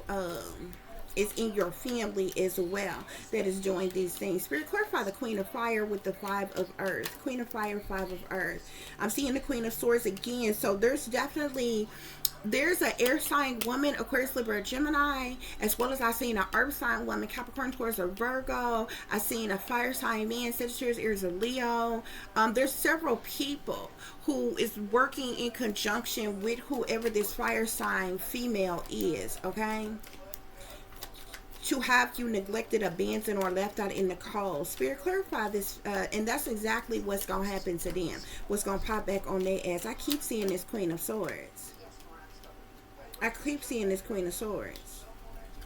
is in your family as well that is doing these things. Spirit, clarify the Queen of Fire with the Five of Earth. Queen of Fire, Five of Earth. I'm seeing the Queen of Swords again. So there's definitely... there's an air sign woman, Aquarius, Libra, Gemini, as well as I seen an earth sign woman, Capricorn, Taurus, or Virgo. I seen a fire sign man, Sagittarius, Aries, or Leo. There's several people who is working in conjunction with whoever this fire sign female is, okay? To have you neglected, abandoned, or left out in the cold. Spirit, clarify this, and that's exactly what's going to happen to them. What's going to pop back on their ass. I keep seeing this Queen of Swords. I keep seeing this Queen of Swords.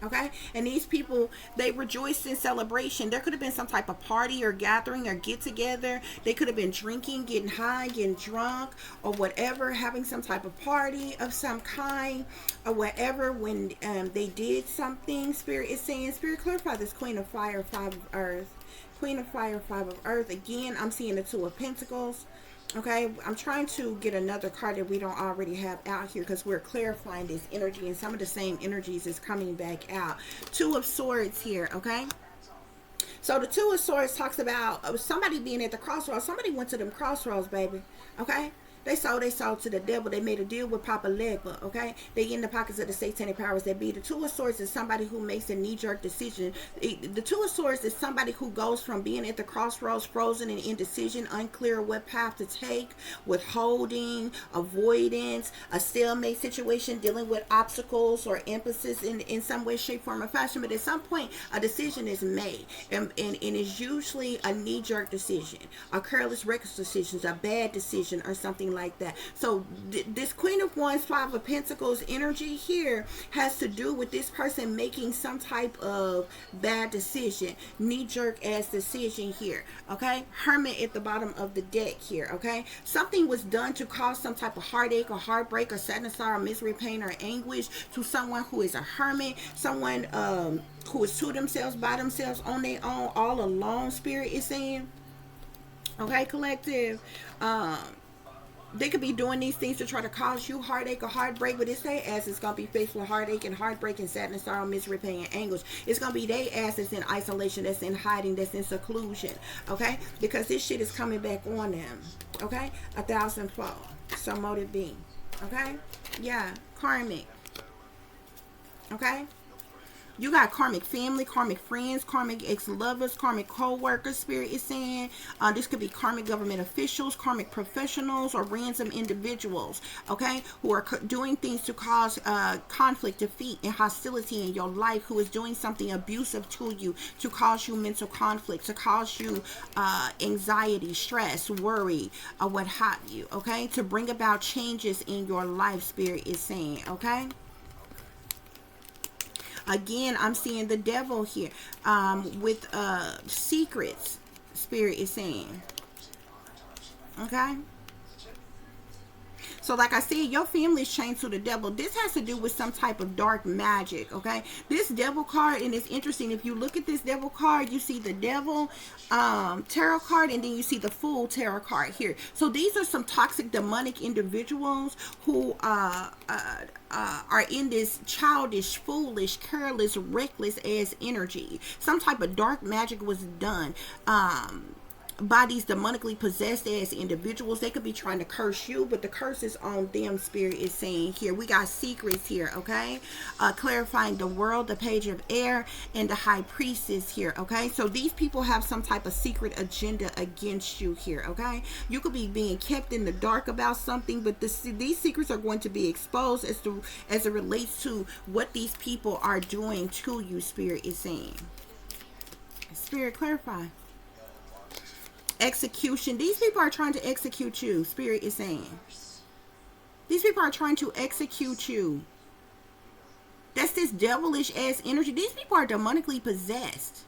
Okay? And these people, they rejoiced in celebration. There could have been some type of party or gathering or get together. They could have been drinking, getting high, getting drunk, or whatever, having some type of party of some kind, or whatever, when they did something. Spirit is saying, Spirit, clarify this Queen of Fire, Five of Earth. Queen of Fire, Five of Earth. Again, I'm seeing the Two of Pentacles. Okay, I'm trying to get another card that we don't already have out here because we're clarifying this energy, and some of the same energies is coming back out. Two of Swords here, okay? So the Two of Swords talks about somebody being at the crossroads. Somebody went to them crossroads, baby, okay? They sold to the devil. They made a deal with Papa Legba, okay? They get in the pockets of the satanic powers that be. The Two of Swords is somebody who makes a knee-jerk decision. The Two of Swords is somebody who goes from being at the crossroads, frozen and indecision, unclear what path to take, withholding, avoidance, a stalemate situation, dealing with obstacles or emphasis in some way, shape, form, or fashion. But at some point, a decision is made. And it's usually a knee-jerk decision, a careless, reckless decision, a bad decision, or something like that. So this Queen of Wands, Five of Pentacles energy here has to do with this person making some type of bad decision, knee-jerk ass decision here, okay? Hermit at the bottom of the deck here, okay? Something was done to cause some type of heartache or heartbreak or sadness or misery, pain, or anguish to someone who is a hermit, someone who is to themselves, by themselves, on their own, all alone. Spirit is saying, okay, collective, they could be doing these things to try to cause you heartache or heartbreak, but it's their ass is going to be faced with heartache and heartbreak and sadness, sorrow, misery, pain, and anguish. It's going to be their ass that's in isolation, that's in hiding, that's in seclusion, okay? Because this shit is coming back on them, okay? 1,000-fold. So motive be, okay? Yeah, karmic, okay? You got karmic family, karmic friends, karmic ex-lovers, karmic co-workers, Spirit is saying. This could be karmic government officials, karmic professionals, or random individuals, okay, who are doing things to cause conflict, defeat, and hostility in your life, who is doing something abusive to you, to cause you mental conflict, to cause you anxiety, stress, worry, or what have you, okay, to bring about changes in your life, Spirit is saying, okay? Again, I'm seeing the devil here with secrets, Spirit is saying. Okay? So like I said, your family is chained to the devil. This has to do with some type of dark magic, okay? This devil card, and it's interesting, if you look at this devil card, you see the devil tarot card, and then you see the Fool tarot card here. So these are some toxic, demonic individuals who are in this childish, foolish, careless, reckless ass energy. Some type of dark magic was done by these demonically possessed ass individuals. They could be trying to curse you, but the curse is on them, Spirit is saying here. We got secrets here, okay? Clarifying the World, the Page of Air, and the High Priestess here, okay? So these people have some type of secret agenda against you here, okay? You could be being kept in the dark about something, but these secrets are going to be exposed as it relates to what these people are doing to you, Spirit is saying. Spirit, clarify. Execution. These people are trying to execute you, Spirit is saying. These people are trying to execute you. That's this devilish ass energy. These people are demonically possessed.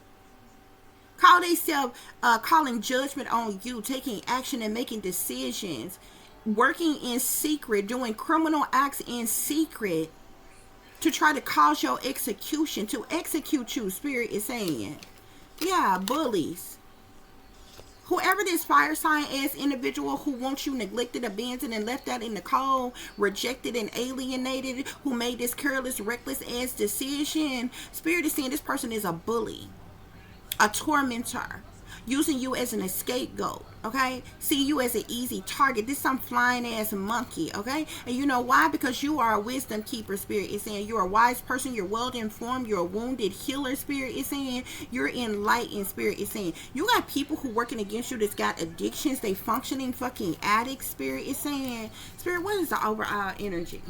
Call themselves calling judgment on you, taking action and making decisions, working in secret, doing criminal acts in secret to try to cause your execution, to execute you, Spirit is saying. Yeah, bullies. Whoever this fire sign ass individual who wants you neglected, abandoned, and left out in the cold, rejected and alienated, who made this careless, reckless ass decision, Spirit is saying this person is a bully, a tormentor, using you as an scapegoat, okay? See you as an easy target. This is some flying ass monkey, okay? And you know why? Because you are a wisdom keeper, Spirit is saying. You're a wise person. You're well informed. You're a wounded healer, Spirit is saying. You're enlightened, Spirit is saying. You got people who working against you that's got addictions. They functioning fucking addicts, Spirit is saying. Spirit, what is the overall energy?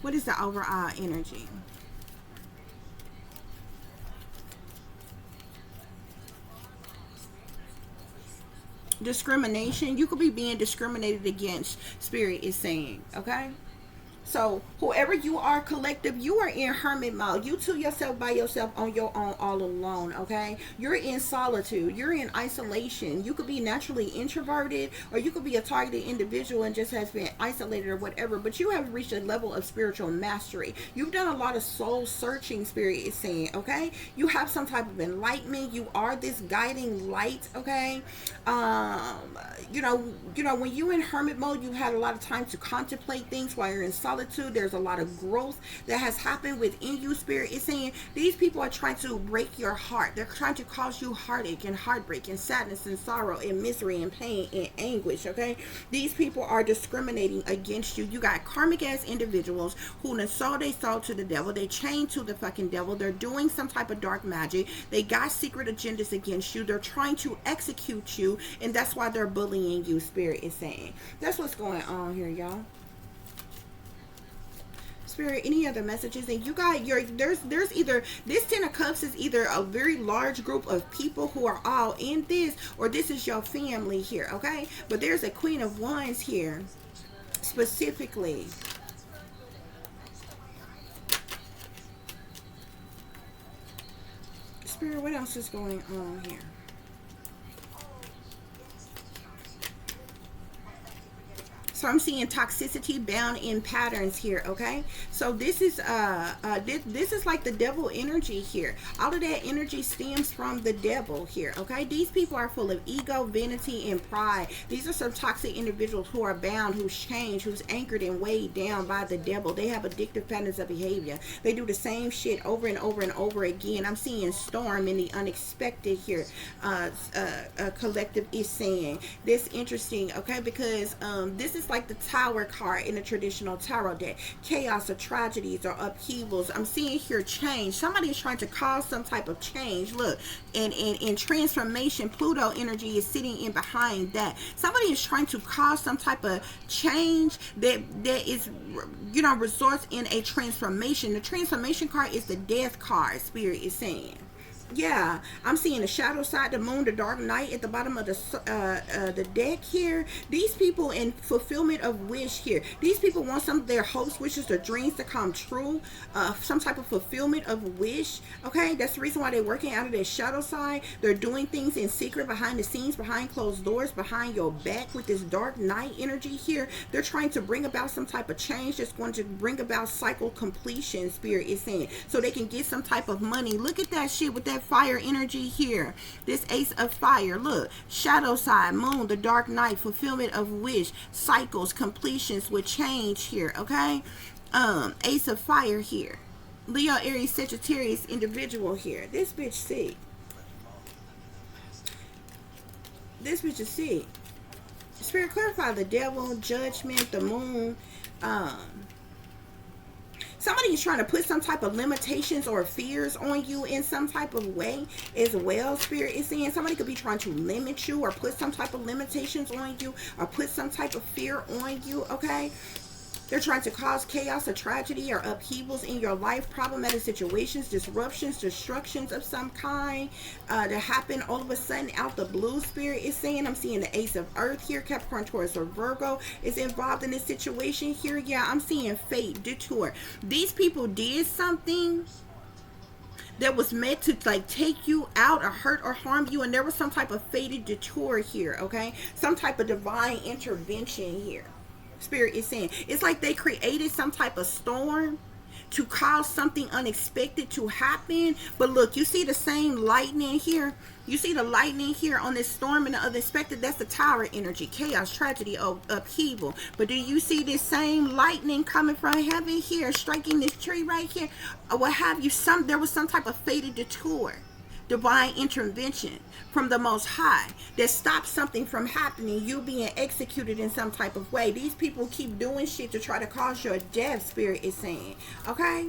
What is the overall energy? Discrimination. You could be being discriminated against, Spirit is saying, okay? So whoever you are, collective, you are in hermit mode. You to yourself, by yourself, on your own, all alone, okay? You're in solitude. You're in isolation. You could be naturally introverted, or you could be a targeted individual and just has been isolated or whatever, but you have reached a level of spiritual mastery. You've done a lot of soul searching, Spirit is saying, okay? You have some type of enlightenment. You are this guiding light, okay? You know, when you're in hermit mode, you had a lot of time to contemplate things while you're in solitude. There's a lot of growth that has happened within you, Spirit is saying. These people are trying to break your heart. They're trying to cause you heartache and heartbreak and sadness and sorrow and misery and pain and anguish, okay? These people are discriminating against you. You got karmic ass individuals who done sold their soul to the devil. They chained to the fucking devil. They're doing some type of dark magic. They got secret agendas against you. They're trying to execute you, and that's why they're bullying you, Spirit is saying. That's what's going on here, y'all. Spirit, any other messages? And you got your, there's either, this 10 of Cups is either a very large group of people who are all in this, or this is your family here, okay? But there's a Queen of Wands here specifically. Spirit, what else is going on here? So I'm seeing toxicity bound in patterns here, okay? So this is this is like the devil energy here. All of that energy stems from the devil here, okay? These people are full of ego, vanity, and pride. These are some toxic individuals who are bound, who's changed, who's anchored and weighed down by the devil. They have addictive patterns of behavior. They do the same shit over and over and over again. I'm seeing storm in the unexpected here. Collective is saying this interesting, okay? Because this is like the Tower card in the traditional tarot deck. Chaos or tragedies or upheavals. I'm seeing here change. Somebody is trying to cause some type of change. Look, and in transformation, Pluto energy is sitting in behind that. Somebody is trying to cause some type of change that is, you know, results in a transformation. The transformation card is the death card, Spirit is saying. Yeah, I'm seeing the shadow side, the moon, the dark night at the bottom of the deck here. These people in fulfillment of wish here. These people want some of their hopes, wishes, their dreams to come true. Some type of fulfillment of wish. Okay, that's the reason why they're working out of their shadow side. They're doing things in secret, behind the scenes, behind closed doors, behind your back with this dark night energy here. They're trying to bring about some type of change that's going to bring about cycle completion, Spirit is saying, so they can get some type of money. Look at that shit with that fire energy here. This Ace of Fire. Look, shadow side, moon, the dark night, fulfillment of wish, cycles, completions with change here, okay? Ace of Fire here. Leo, Aries, Sagittarius individual here. This bitch sick. This bitch is sick. Spirit, clarify the devil, judgment, the moon. Somebody is trying to put some type of limitations or fears on you in some type of way as well, Spirit is saying. Somebody could be trying to limit you or put some type of limitations on you or put some type of fear on you, okay? They're trying to cause chaos or tragedy or upheavals in your life, problematic situations, disruptions, destructions of some kind that happen all of a sudden out the blue. Spirit is saying, I'm seeing the Ace of Earth here. Capricorn, Taurus, or Virgo is involved in this situation here. Yeah, I'm seeing fate, detour. These people did something that was meant to like take you out or hurt or harm you, and there was some type of fated detour here. Okay, some type of divine intervention here. Spirit is saying it's like they created some type of storm to cause something unexpected to happen. But look, you see the same lightning here. You see the lightning here on this storm and the unexpected. That's the Tower energy, chaos, tragedy, upheaval. But do you see this same lightning coming from heaven here, striking this tree right here, or what have you? There was some type of fated detour, divine intervention from the Most High that stops something from happening, you being executed in some type of way. These people keep doing shit to try to cause your death, Spirit is saying. Okay?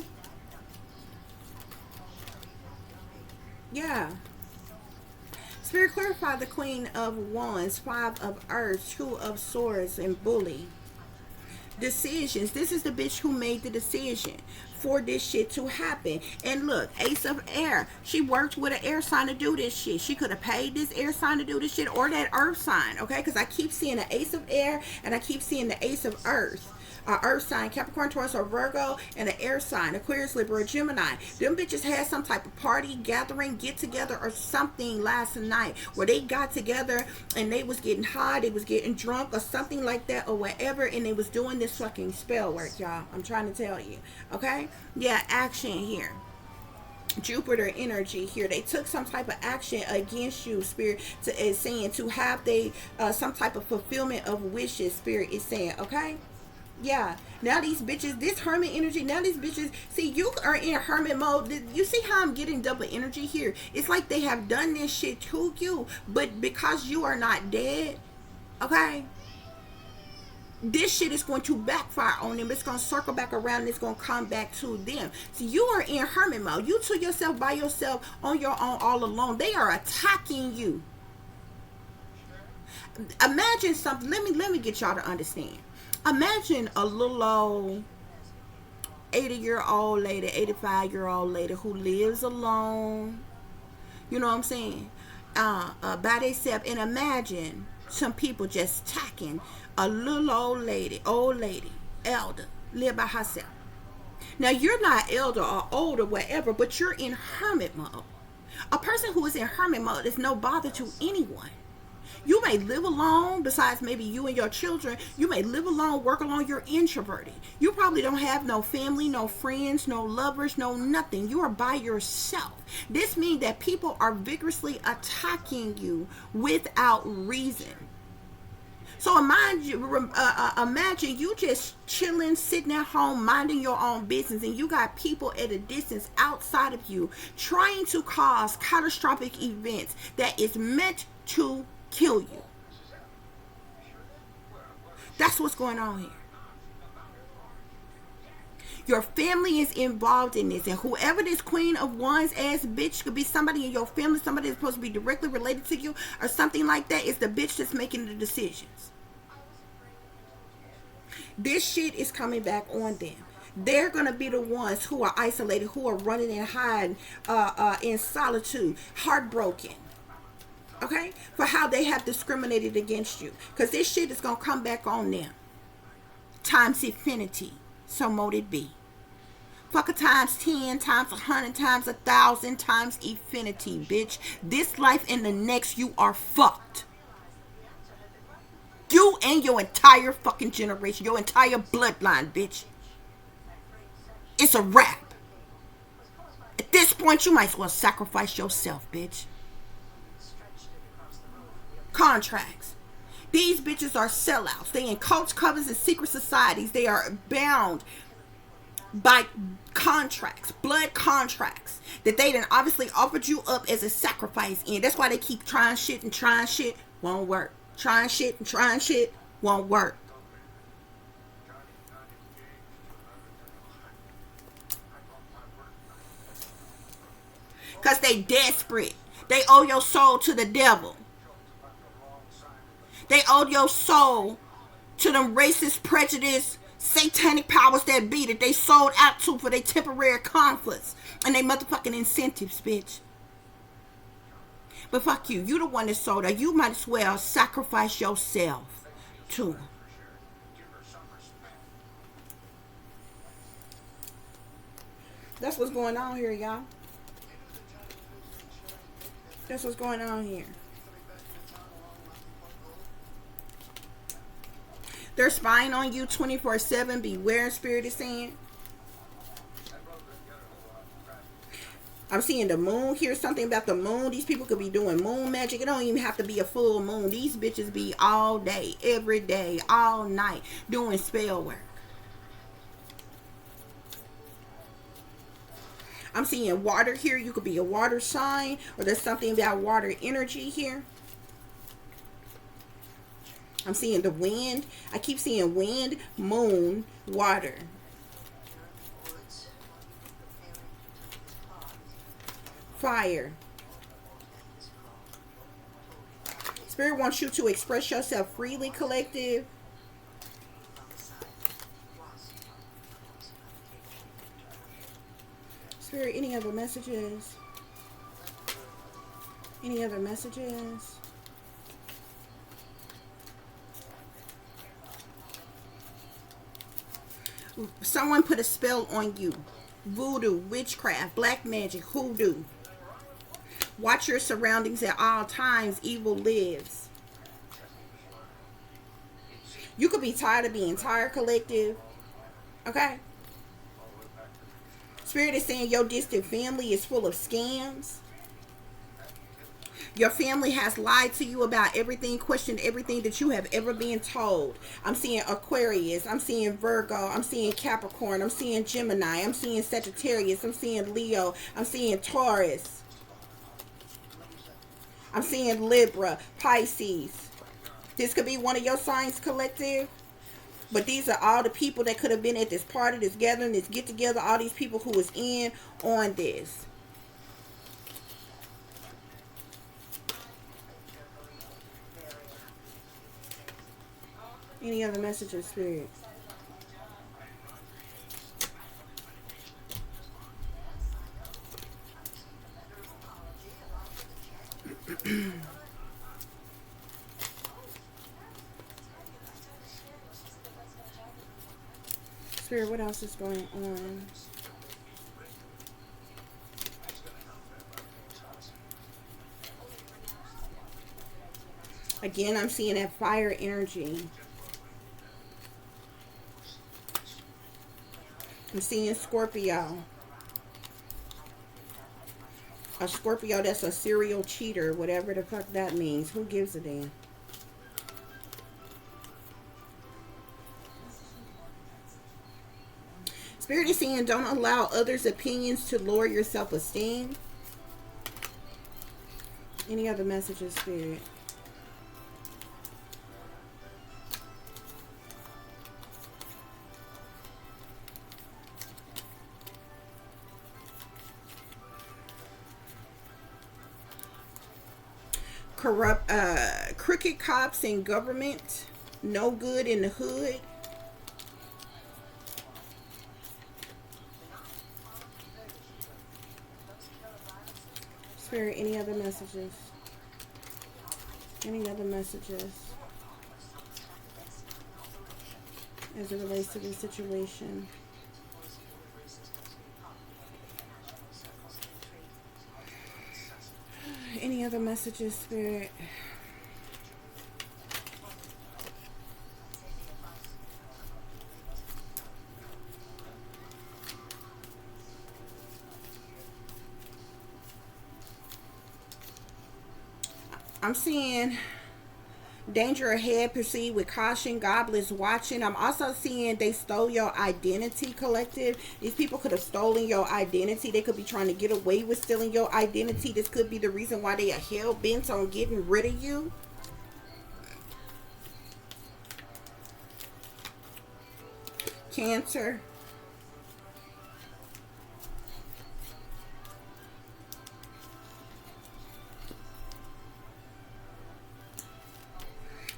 Yeah. Spirit, clarify the Queen of Wands, Five of Earths, Two of Swords, and Bully. Decisions. This is the bitch who made the decision for this shit to happen. And look, Ace of Air. She worked with an air sign to do this shit. She could have paid this air sign to do this shit, or that earth sign, okay? Because I keep seeing the Ace of Air and I keep seeing the Ace of Earth. Earth sign, Capricorn, Taurus, or Virgo, and an air sign, Aquarius, Libra, or Gemini. Them bitches had some type of party, gathering, get together, or something last night where they got together and they was getting high, they was getting drunk, or something like that, or whatever, and they was doing this fucking spell work, y'all. I'm trying to tell you, okay? Yeah, action here. Jupiter energy here. They took some type of action against you, Spirit is saying, to have some type of fulfillment of wishes, Spirit is saying, okay? Yeah, now these bitches, this hermit energy, now these bitches, see, you are in hermit mode. You see how I'm getting double energy here? It's like they have done this shit to you, but because you are not dead, okay, this shit is going to backfire on them. It's going to circle back around and it's going to come back to them. See, you are in hermit mode. You to yourself, by yourself, on your own, all alone. They are attacking you. Imagine something. Let me get y'all to understand. Imagine a little old 80-year-old lady, 85-year-old lady who lives alone. You know what I'm saying? By themselves. And imagine some people just attacking a little old lady, elder, live by herself. Now, you're not elder or old or whatever, but you're in hermit mode. A person who is in hermit mode is no bother to anyone. You may live alone, besides maybe you and your children. You may live alone, work alone. You're introverted. You probably don't have no family, no friends, no lovers, no nothing. You are by yourself. This means that people are vigorously attacking you without reason. So imagine you just chilling, sitting at home, minding your own business, and you got people at a distance outside of you trying to cause catastrophic events that is meant to kill you. That's what's going on here. Your family is involved in this, and whoever this Queen of Wands ass bitch could be, somebody in your family, somebody that's supposed to be directly related to you or something like that, is the bitch that's making the decisions. This shit is coming back on them. They're going to be the ones who are isolated, who are running and hiding in solitude, heartbroken. Okay? For how they have discriminated against you. Because this shit is going to come back on them. Times infinity. So mote it be. Fuck a times 10, times 100, times 1,000, times infinity, bitch. This life and the next, you are fucked. You and your entire fucking generation. Your entire bloodline, bitch. It's a wrap. At this point, you might as well sacrifice yourself, bitch. Contracts. These bitches are sellouts. They in cults, covers, and secret societies. They are bound by contracts, blood contracts that they done obviously offered you up as a sacrifice in. That's why they keep trying shit and trying shit. Won't work. Trying shit and trying shit. Won't work. Because they desperate. They owe your soul to the devil. They owe your soul to them racist, prejudiced, satanic powers that be that they sold out to for their temporary conflicts and they motherfucking incentives, bitch. But fuck you. You the one that sold out. You might as well sacrifice yourself to them. That's what's going on here, y'all. That's what's going on here. They're spying on you 24/7. Beware, Spirit is saying. I'm seeing the moon here. Something about the moon. These people could be doing moon magic. It don't even have to be a full moon. These bitches be all day, every day, all night doing spell work. I'm seeing water here. You could be a water sign, or there's something about water energy here. I'm seeing the wind. I keep seeing wind, moon, water. Fire. Spirit wants you to express yourself freely, collective. Spirit, any other messages? Any other messages? Someone put a spell on you. Voodoo, witchcraft, black magic, hoodoo. Watch your surroundings at all times. Evil lives. You could be tired of being tired, collective. Okay? Spirit is saying your distant family is full of scams. Your family has lied to you about everything, questioned everything that you have ever been told. I'm seeing Aquarius. I'm seeing Virgo. I'm seeing Capricorn. I'm seeing Gemini. I'm seeing Sagittarius. I'm seeing Leo. I'm seeing Taurus. I'm seeing Libra, Pisces. This could be one of your signs, collective. But these are all the people that could have been at this party, this gathering, this get together. All these people who was in on this. Any other messages, Spirit? Spirit, what else is going on? Again, I'm seeing that fire energy. I'm seeing Scorpio. A Scorpio that's a serial cheater, whatever the fuck that means. Who gives a damn? Spirit is saying don't allow others' opinions to lower your self-esteem. Any other messages, Spirit? Crooked cops in government, no good in the hood. Spirit, any other messages? Any other messages as it relates to this situation? Any other messages, Spirit? I'm seeing danger ahead, proceed with caution, goblins watching. I'm also seeing they stole your identity, collective. These people could have stolen your identity. They could be trying to get away with stealing your identity. This could be the reason why they are hell-bent on getting rid of you. Cancer.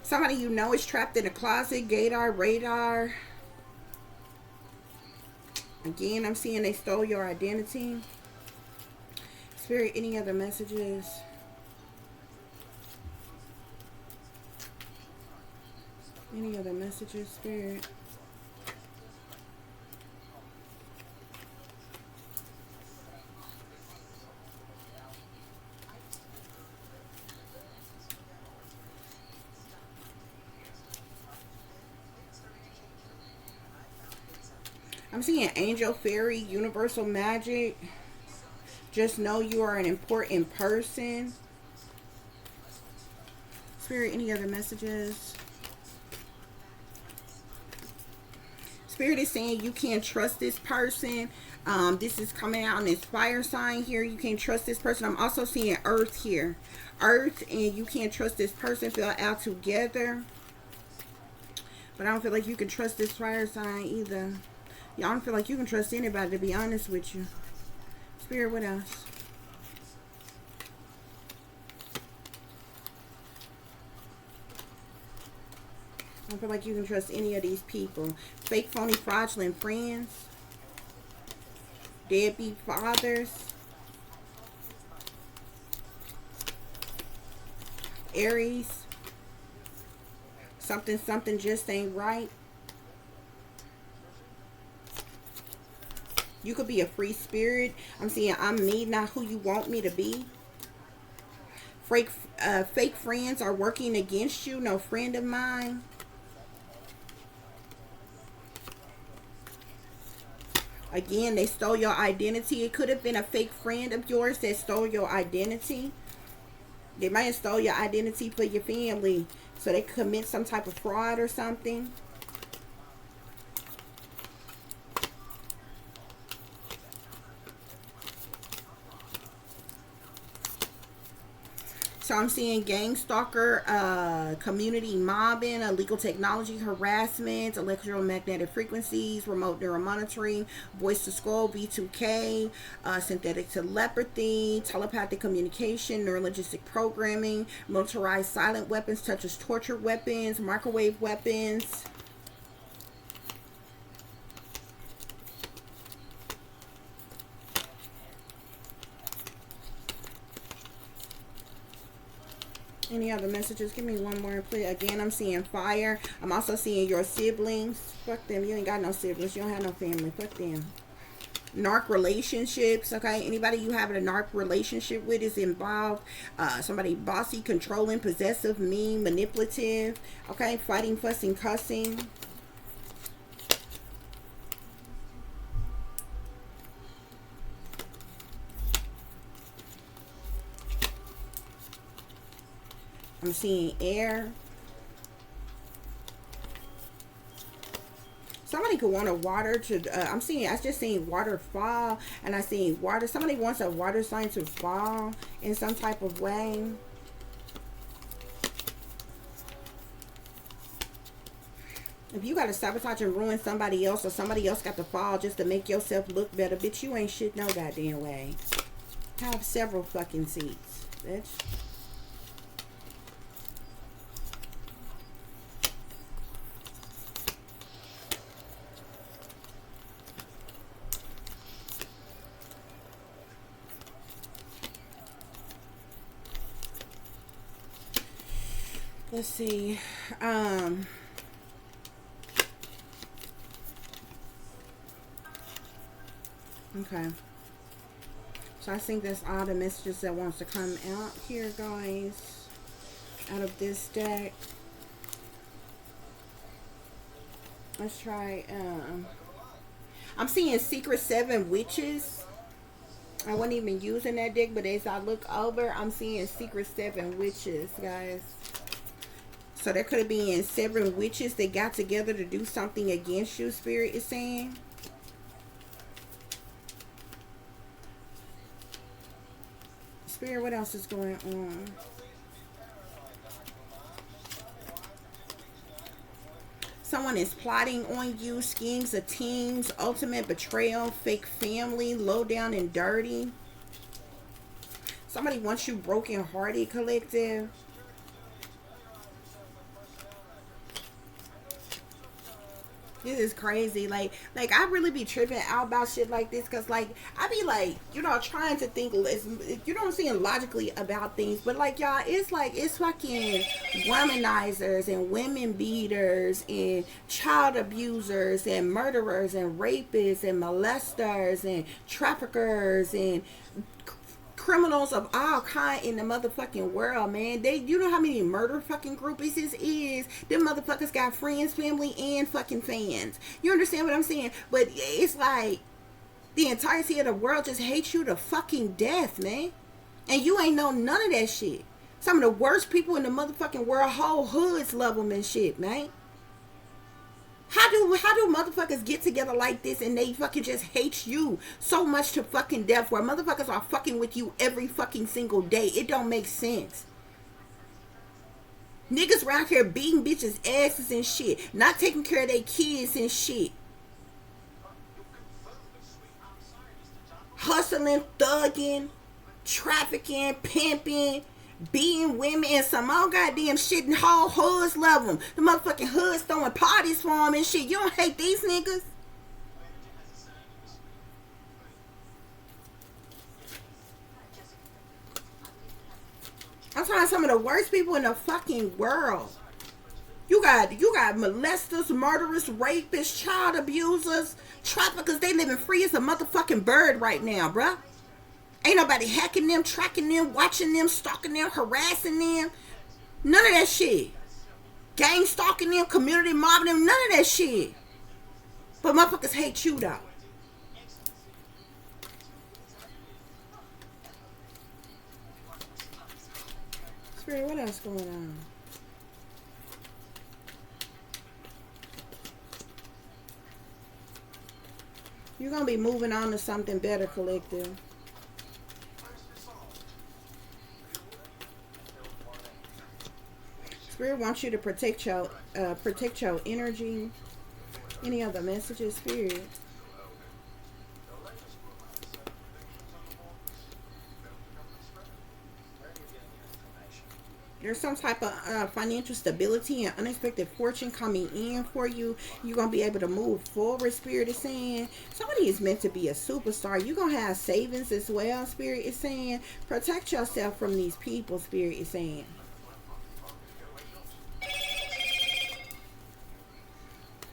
Somebody you know is trapped in a closet, gaydar, radar. Again, I'm seeing they stole your identity. Spirit, any other messages? Any other messages, Spirit? I'm seeing angel, fairy, universal magic. Just know you are an important person. Spirit, any other messages? Spirit is saying you can't trust this person. This is coming out in this fire sign here. You can't trust this person. I'm also seeing earth here. Earth, and you can't trust this person. Fell out together. But I don't feel like you can trust this fire sign either. Y'all don't feel like you can trust anybody, to be honest with you. Spirit, what else? I don't feel like you can trust any of these people. Fake, phony, fraudulent friends. Deadbeat fathers. Aries. Something just ain't right. You could be a free spirit. I'm seeing I'm me, not who you want me to be. Fake friends are working against you. No friend of mine. Again, they stole your identity. It could have been a fake friend of yours that stole your identity. They might have stole your identity for your family. So they commit some type of fraud or something. So I'm seeing gang stalker, community mobbing, illegal technology harassment, electromagnetic frequencies, remote neuromonitoring, voice to skull, V2K, synthetic telepathy, telepathic communication, neurologistic programming, motorized silent weapons, such as torture weapons, microwave weapons. Any other messages? Give me one more, please. Again, I'm seeing fire. I'm also seeing your siblings. Fuck them. You ain't got no siblings. You don't have no family. Fuck them. Narc relationships. Okay. Anybody you have a narc relationship with is involved. Somebody bossy, controlling, possessive, mean, manipulative. Okay. Fighting, fussing, cussing. I'm seeing air. Somebody could want a water to, I just seen water fall, and I seen water. Somebody wants a water sign to fall in some type of way. If you got to sabotage and ruin somebody else, or somebody else got to fall just to make yourself look better, bitch, you ain't shit no goddamn way. Have several fucking seats, bitch. Let's see. Okay. So I think that's all the messages that wants to come out here, guys, out of this deck. Let's try. I'm seeing Secret 7 Witches. I wasn't even using that deck, but as I look over, I'm seeing Secret 7 Witches, guys. So there could have been 7 witches that got together to do something against you, Spirit is saying. Spirit, what else is going on? Someone is plotting on you, schemes of teams, ultimate betrayal, fake family, low down and dirty. Somebody wants you broken-hearted, collective. This is crazy. Like I really be tripping out about shit like this, cause like I be like, you know, trying to think, you know what I'm saying, logically about things. But like y'all, it's like it's fucking womanizers and women beaters and child abusers and murderers and rapists and molesters and traffickers and criminals of all kind in the motherfucking world, man. You know how many murder fucking groupies this is? Them motherfuckers got friends, family, and fucking fans. You understand what I'm saying? But it's like the entirety of the world just hates you to fucking death, man. And you ain't know none of that shit. Some of the worst people in the motherfucking world, whole hoods love them and shit, man. How do motherfuckers get together like this and they fucking just hate you so much to fucking death, where motherfuckers are fucking with you every fucking single day? It don't make sense. Niggas around here beating bitches asses and shit, not taking care of their kids and shit, hustling, thugging, trafficking, pimping, being women, and some more goddamn shit, and whole hoods love them. The motherfucking hoods throwing parties for them and shit. You don't hate these niggas? I'm talking some of the worst people in the fucking world. You got molesters, murderers, rapists, child abusers, traffickers. They living free as a motherfucking bird right now, bruh. Ain't nobody hacking them, tracking them, watching them, stalking them, harassing them. None of that shit. Gang stalking them, community mobbing them, none of that shit. But motherfuckers hate you though. Spirit, what else going on? You're gonna be moving on to something better, collective. Spirit wants you to protect your energy. Any other messages, Spirit? There's some type of financial stability and unexpected fortune coming in for you. You're going to be able to move forward, Spirit is saying. Somebody is meant to be a superstar. You're going to have savings as well, Spirit is saying. Protect yourself from these people, Spirit is saying.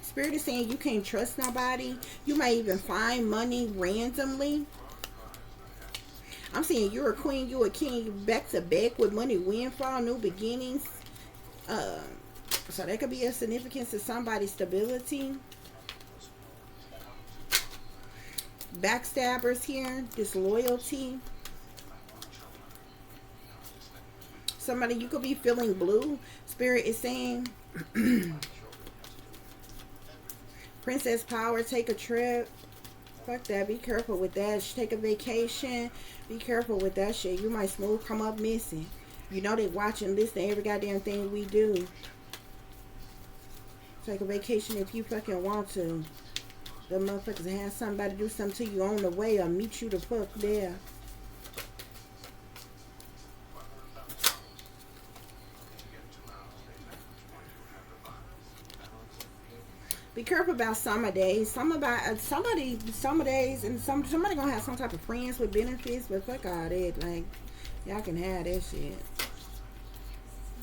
Spirit is saying you can't trust nobody. You might even find money randomly. I'm saying you're a queen, you're a king, back to back with money, windfall, new beginnings. So that could be a significance to somebody's stability. Backstabbers here, disloyalty. Somebody, you could be feeling blue. Spirit is saying princess power, take a trip. Fuck that. Be careful with that. Take a vacation. Be careful with that shit. You might smooth come up missing. You know they watching, listening every goddamn thing we do. Take a vacation if you fucking want to. The motherfuckers have somebody do something to you on the way or meet you the fuck there. Be careful about summer days. Summer days, and somebody gonna have some type of friends with benefits, but fuck all that. Like, y'all can have that shit.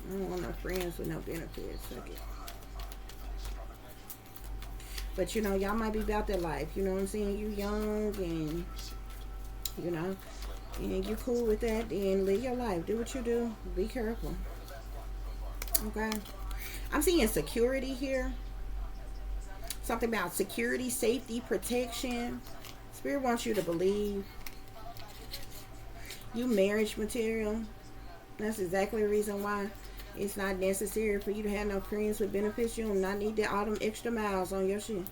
I don't want no friends with no benefits. Fuck it. But you know, y'all might be about that life. You know what I'm saying? You young and you know, and you cool with that. Then live your life. Do what you do. Be careful. Okay. I'm seeing security here. Something about security, safety, protection. Spirit wants you to believe. You marriage material. That's exactly the reason why it's not necessary for you to have no friends with benefits. You do not need all them extra miles on your shit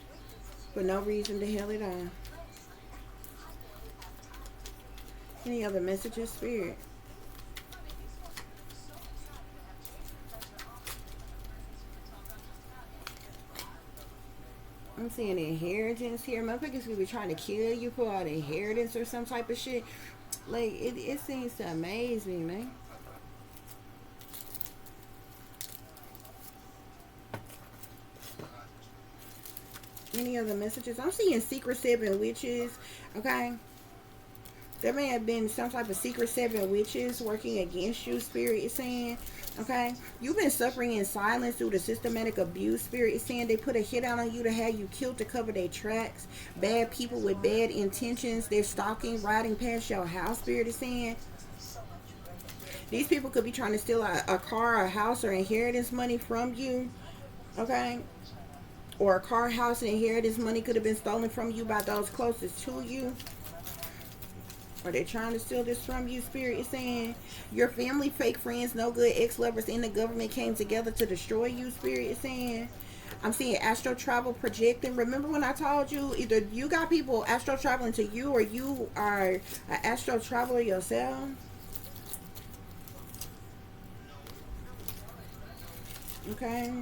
for no reason to hell it on. Any other messages, Spirit? I'm seeing inheritance here. Motherfuckers gonna be trying to kill you for an inheritance or some type of shit. Like, it seems to amaze me, man. Any other messages? I'm seeing secret 7 witches. Okay. There may have been some type of secret 7 witches working against you, Spirit is saying. Okay. You've been suffering in silence due to systematic abuse, Spirit is saying. They put a hit out on you to have you killed to cover their tracks. Bad people with bad intentions. They're stalking, riding past your house, Spirit is saying. These people could be trying to steal a car, a house, or inheritance money from you. Okay. Or a car, house, and inheritance money could have been stolen from you by those closest to you. Or they're trying to steal this from you, Spirit is saying. Your family, fake friends, no good ex-lovers in the government came together to destroy you, Spirit is saying. I'm seeing astral travel projecting. Remember when I told you, either you got people astral traveling to you, or you are an astral traveler yourself. Okay.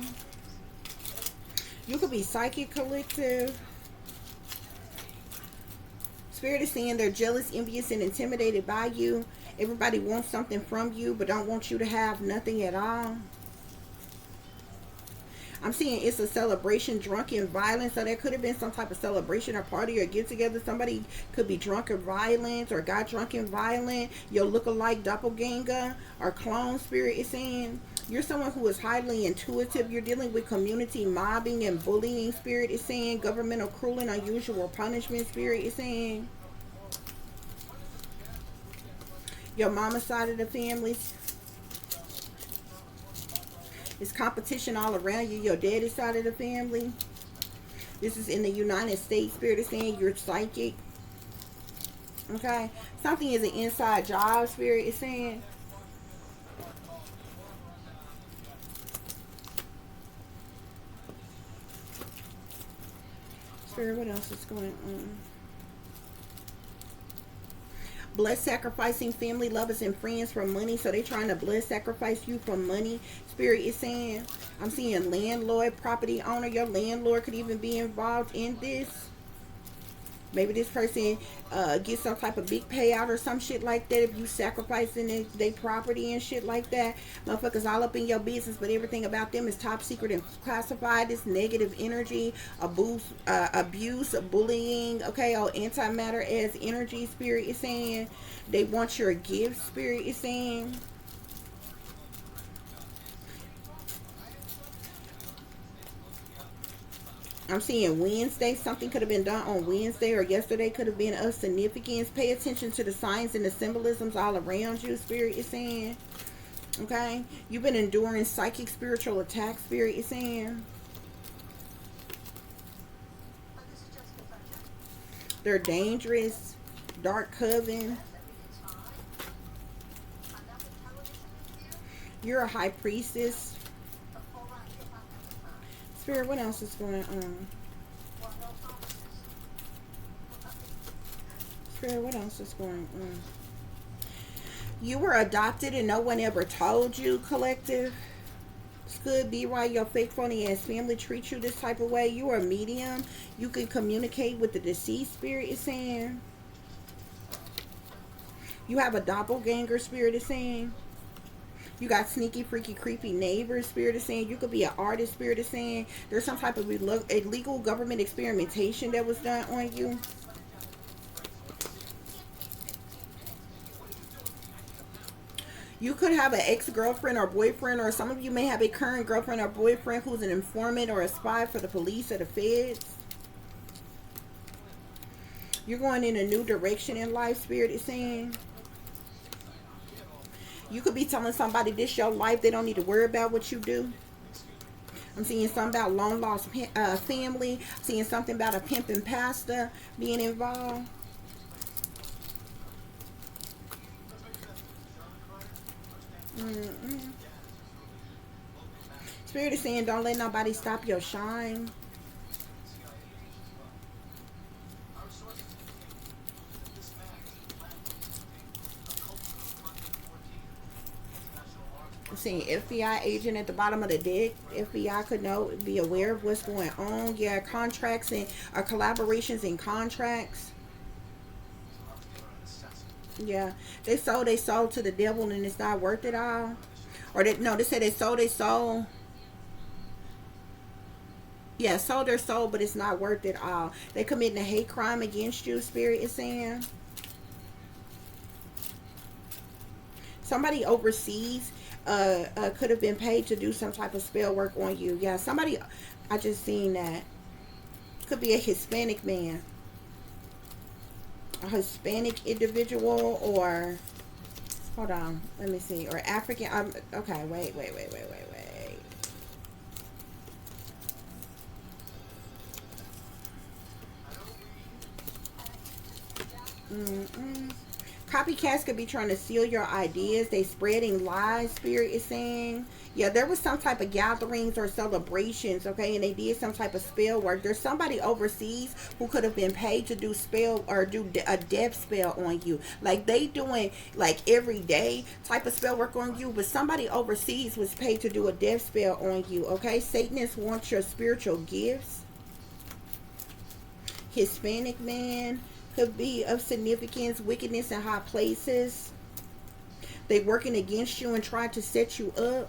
You could be psychic, collective. Spirit is saying they're jealous, envious, and intimidated by you. Everybody wants something from you, but don't want you to have nothing at all. I'm seeing it's a celebration, drunken violence. So there could have been some type of celebration or party or get together. Somebody could be drunk or violent, or got drunk and violent. Your look-alike doppelganger or clone, Spirit is saying. You're someone who is highly intuitive. You're dealing with community mobbing and bullying, Spirit is saying. Governmental cruel and unusual punishment, Spirit is saying. Your mama's side of the family. It's competition all around you. Your daddy's side of the family. This is in the United States, Spirit is saying. You're psychic. Okay. Something is an inside job, Spirit is saying. Spirit, what else is going on? Blood sacrificing family, lovers, and friends for money. So they're trying to blood sacrifice you for money. Spirit is saying. I'm seeing landlord, property owner. Your landlord could even be involved in this. Maybe this person gets some type of big payout or some shit like that if you sacrificing their property and shit like that. Motherfuckers all up in your business, but everything about them is top secret and classified. This negative energy, abuse, bullying, okay, or antimatter as energy, Spirit is saying. They want your gift, Spirit is saying. I'm seeing Wednesday. Something could have been done on Wednesday, or yesterday could have been of significance. Pay attention to the signs and the symbolisms all around you, Spirit is saying. Okay? You've been enduring psychic spiritual attacks, Spirit is saying. They're dangerous. Dark coven. You're a high priestess. Spirit, what else is going on? Spirit, what else is going on? You were adopted and no one ever told you, collective. This could be why your fake phony ass family treats you this type of way. You are a medium. You can communicate with the deceased, Spirit is saying. You have a doppelganger, Spirit is saying. You got sneaky, freaky, creepy neighbors, Spirit is saying. You could be an artist, Spirit is saying. There's some type of illegal government experimentation that was done on you. You could have an ex-girlfriend or boyfriend, or some of you may have a current girlfriend or boyfriend who's an informant or a spy for the police or the feds. You're going in a new direction in life, Spirit is saying. You could be telling somebody this your life. They don't need to worry about what you do. I'm seeing something about long lost family. Seeing something about a pimping pastor being involved. Spirit is saying don't let nobody stop your shine. I'm seeing FBI agent at the bottom of the deck. FBI could be aware of what's going on. Yeah, contracts and collaborations and contracts. Yeah, they sold their soul to the devil and it's not worth it all. Or they said they sold their soul. Yeah, sold their soul, but it's not worth it all. They committing a hate crime against you, Spirit is saying. Somebody overseas could have been paid to do some type of spell work on you. Yeah, somebody, I just seen that. Could be a Hispanic man. A Hispanic individual, or hold on, let me see, or African. Okay, wait. Mm-mm. Copycats could be trying to steal your ideas. They spreading lies, Spirit is saying. Yeah, there was some type of gatherings or celebrations, okay, and they did some type of spell work. There's somebody overseas who could have been paid to do spell or do a death spell on you. Like they doing like every day type of spell work on you, but somebody overseas was paid to do a death spell on you, okay? Satanists want your spiritual gifts. Hispanic man could be of significance, wickedness in high places. They working against you and trying to set you up.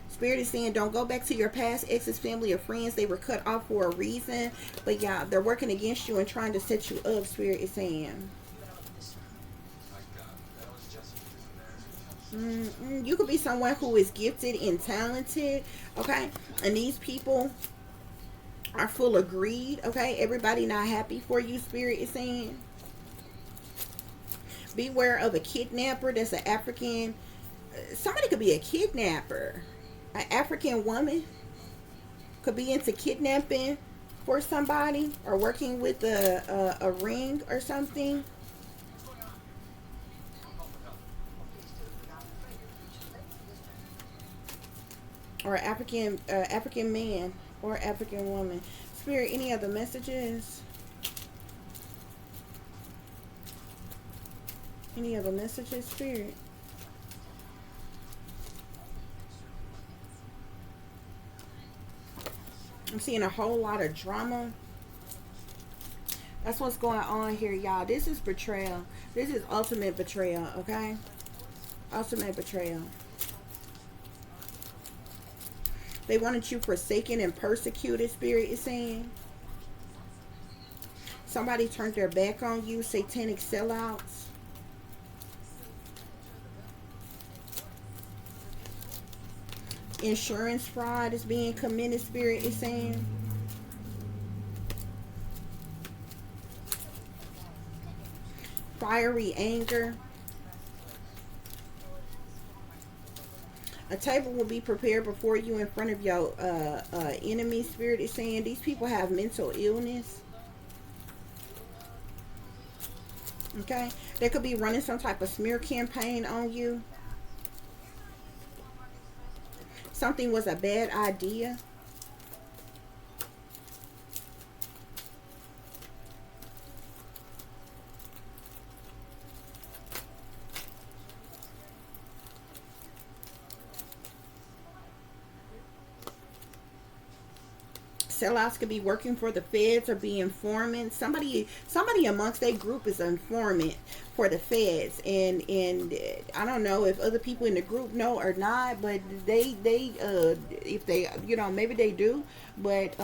Spirit is saying don't go back to your past exes, family, or friends. They were cut off for a reason. But yeah, they're working against you and trying to set you up, Spirit is saying. You could be someone who is gifted and talented, okay? And these people are full of greed, okay? Everybody not happy for you, Spirit is saying. Beware of a kidnapper. That's an African. Somebody could be a kidnapper. An African woman could be into kidnapping for somebody or working with a ring or something. Or African man or African woman. Spirit, any other messages? Any other messages, Spirit? I'm seeing a whole lot of drama. That's what's going on here, y'all. This is betrayal. This is ultimate betrayal, okay? Ultimate betrayal. They wanted you forsaken and persecuted, Spirit is saying. Somebody turned their back on you. Satanic sellouts. Insurance fraud is being committed, Spirit is saying. Fiery anger. A table will be prepared before you in front of your enemy, Spirit is saying. These people have mental illness. Okay? They could be running some type of smear campaign on you. Something was a bad idea. Sellouts could be working for the feds or be informants. Somebody amongst their group is an informant for the feds, and I don't know if other people in the group know or not, but they if they, you know, maybe they do, but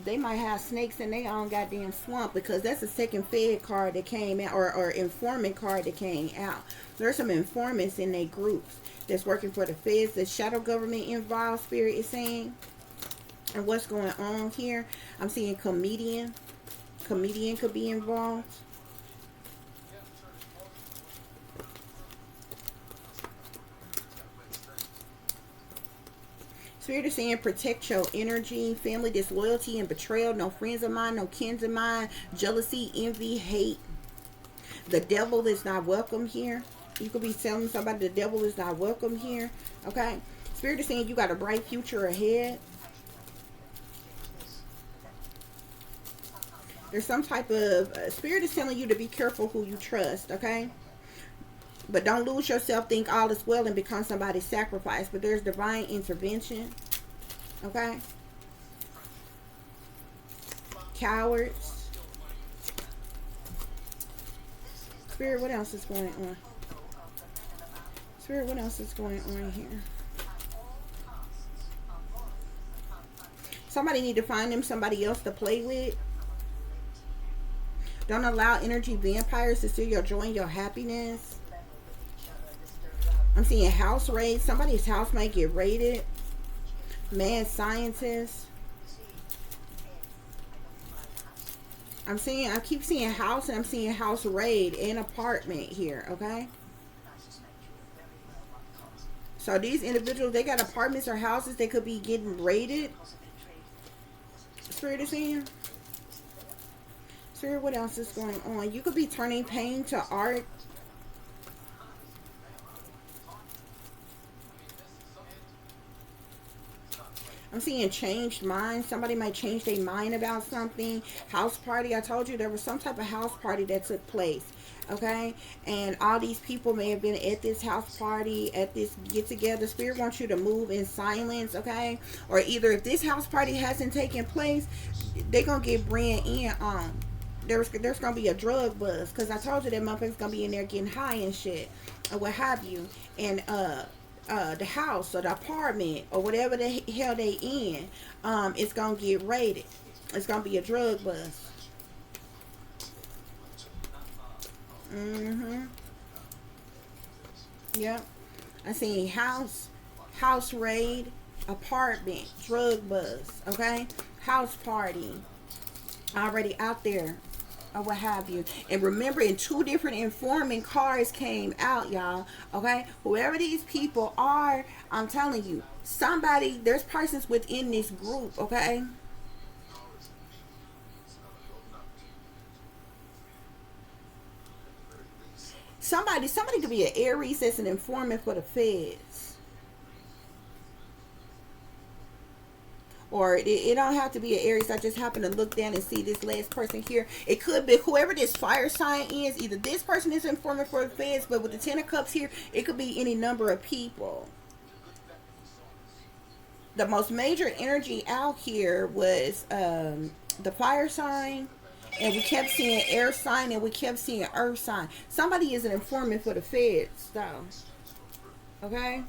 they might have snakes in their own goddamn swamp, because that's the second fed card that came out, or informant card that came out. There's some informants in their groups that's working for the feds. The shadow government involved, Spirit is saying. And what's going on here? I'm seeing comedian. Comedian could be involved. Spirit is saying protect your energy. Family disloyalty and betrayal. No friends of mine, no kins of mine. Jealousy, envy, hate. The devil is not welcome here. You could be telling somebody the devil is not welcome here. Okay? Spirit is saying you got a bright future ahead. There's some type of Spirit is telling you to be careful who you trust, okay? But don't lose yourself, think all is well, and become somebody's sacrifice. But there's divine intervention, okay? Cowards. Spirit, what else is going on? Spirit, what else is going on here? Somebody need to find them somebody else to play with. Don't allow energy vampires to steal your joy and your happiness. I'm seeing house raid. Somebody's house might get raided. Mad scientist. I keep seeing house, and I'm seeing house raid and apartment here, okay? So these individuals, they got apartments or houses, they could be getting raided. Spirit is saying. Spirit, what else is going on? You could be turning pain to art. I'm seeing changed minds. Somebody might change their mind about something. House party. I told you there was some type of house party that took place. Okay? And all these people may have been at this house party, at this get-together. Spirit wants you to move in silence. Okay? Or either if this house party hasn't taken place, they're going to get brand in on. There's going to be a drug buzz. Because I told you that motherfucker's going to be in there getting high and shit. Or what have you. And, the house or the apartment or whatever the hell they in, it's gonna get raided. It's gonna be a drug bust. Yep. I seen house raid, apartment, drug bust. Okay, house party already out there. Or what have you. And remember, in 2 different informing cards came out, y'all. Okay, whoever these people are, I'm telling you, there's persons within this group. Okay, somebody could be an Aries that's an informant for the feds. Or it don't have to be an Aries. I just happen to look down and see this last person here. It could be whoever this fire sign is. Either this person is informant for the feds, but with the 10 of cups here, it could be any number of people. The most major energy out here was the fire sign, and we kept seeing air sign, and we kept seeing earth sign. Somebody is an informant for the feds, though. Okay.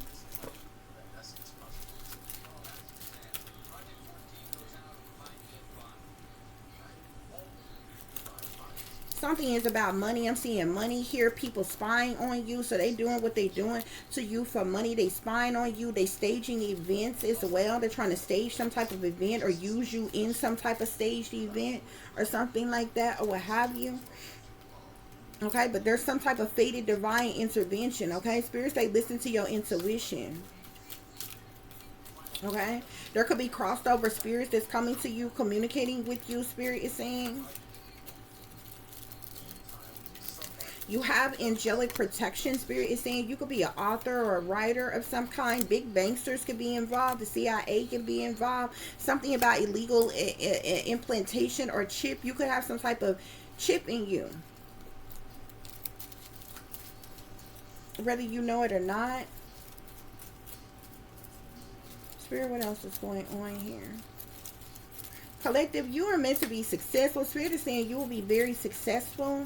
Something is about money. I'm seeing money here. People spying on you. So they doing what they doing to you for money. They spying on you. They staging events as well. They're trying to stage some type of event or use you in some type of staged event or something like that or what have you. Okay, but there's some type of fated divine intervention. Okay, spirits, they listen to your intuition. Okay, there could be crossed over spirits that's coming to you, communicating with you. Spirit is saying. You have angelic protection. Spirit is saying you could be an author or a writer of some kind. Big banksters could be involved. The CIA can be involved. Something about illegal implantation or chip. You could have some type of chip in you. Whether you know it or not. Spirit, what else is going on here? Collective, you are meant to be successful. Spirit is saying you will be very successful.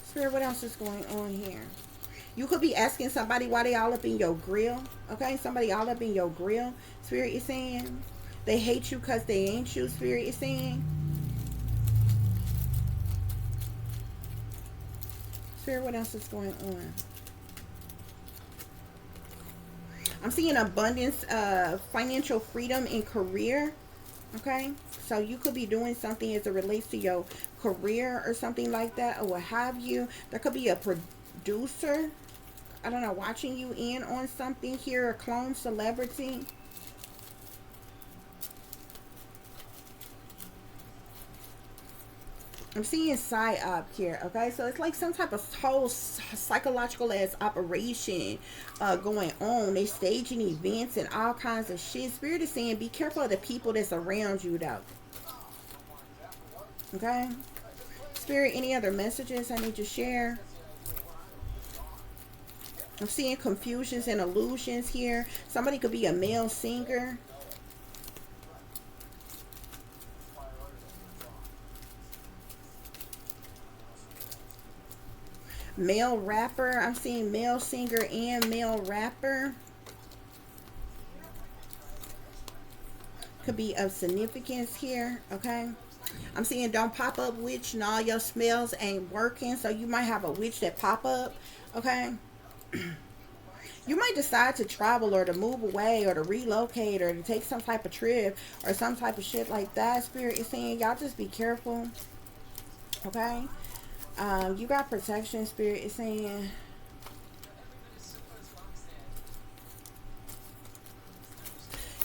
Spirit, what else is going on here? You could be asking somebody why they all up in your grill. Okay, somebody all up in your grill. Spirit is saying they hate you because they ain't you. Spirit is saying. Spirit, what else is going on? I'm seeing abundance, financial freedom in career. Okay, so you could be doing something as it relates to your career or something like that or what have you. There could be a producer, I don't know, watching you in on something here, a clone celebrity. I'm seeing psyop here, okay? So it's like some type of whole psychological ass operation going on. They staging events and all kinds of shit. Spirit is saying be careful of the people that's around you, though. Okay? Spirit, any other messages I need to share? I'm seeing confusions and illusions here. Somebody could be a male singer. Male rapper. I'm seeing male singer and male rapper. could be of significance here, okay? I'm seeing don't pop up witch and all your spells ain't working, so you might have a witch that pop up, okay? You might decide to travel or to move away or to relocate or to take some type of trip or some type of shit like that. Spirit is saying y'all just be careful, okay? You got protection. Spirit is saying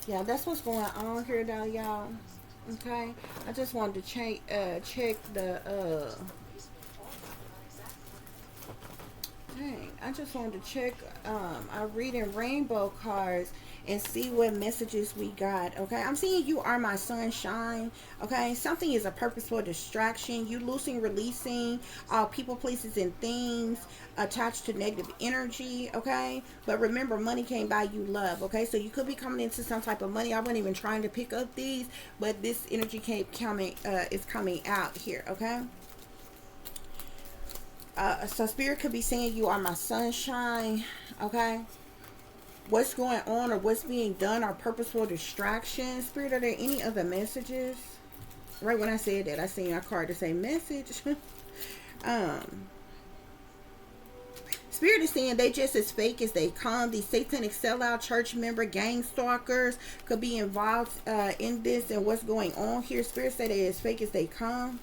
yeah, that's what's going on here though, y'all. Okay, I just wanted to check the dang, I just wanted to check our reading rainbow cards and see what messages we got. Okay, I'm seeing you are my sunshine. Okay, something is a purposeful distraction. You loosing, releasing all people, places, and things attached to negative energy. Okay, but remember, money can't buy you love. Okay, so you could be coming into some type of money. I wasn't even trying to pick up these, but this energy kept coming is coming out here. Okay. So spirit could be saying you are my sunshine. Okay, what's going on or what's being done are purposeful distractions. Spirit, are there any other messages? Right when I said that, I seen a card to say message. Spirit is saying they just as fake as they come. These satanic sellout church member gang stalkers could be involved in this and what's going on here. Spirit said they as fake as they come.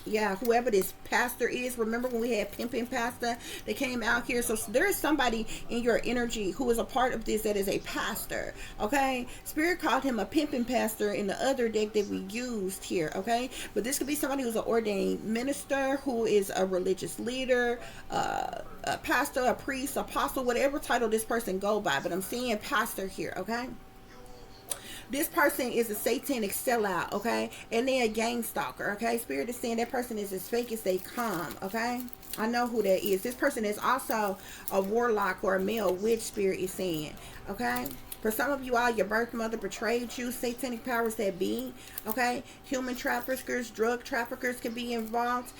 Yeah, whoever this pastor is, remember when we had pimping pastor that came out here? So there is somebody in your energy who is a part of this that is a pastor, okay? Spirit called him a pimping pastor in the other deck that we used here, okay? But this could be somebody who's an ordained minister, who is a religious leader, a pastor, a priest, apostle, whatever title this person go by. But I'm seeing pastor here, okay? This person is a satanic sellout, okay? And they're a gang stalker, okay? Spirit is saying that person is as fake as they come, okay? I know who that is. This person is also a warlock or a male witch, Spirit is saying, okay? For some of you all, your birth mother betrayed you. Satanic powers that be, okay? Human traffickers, drug traffickers can be involved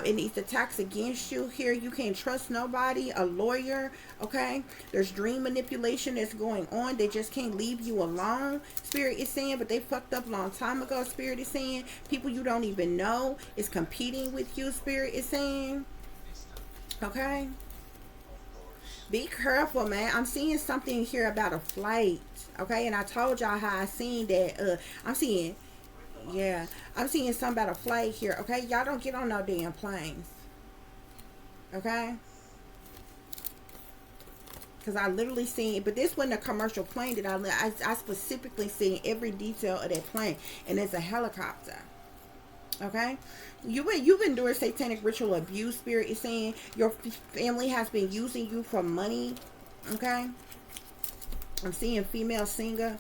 in these attacks against you. Here, you can't trust nobody. A lawyer, okay? There's dream manipulation that's going on. They just can't leave you alone, Spirit is saying, but they fucked up a long time ago, Spirit is saying. People you don't even know is competing with you, Spirit is saying, okay? Be careful, man. I'm seeing something here about a flight, okay? And I told y'all how I seen that. I'm seeing, yeah, I'm seeing something about a flight here, okay? Y'all don't get on no damn planes, okay? Because I literally seen, but this wasn't a commercial plane that I specifically seen every detail of that plane, and it's a helicopter. Okay, you've been doing satanic ritual abuse, Spirit is saying. Your family has been using you for money, okay? I'm seeing female singer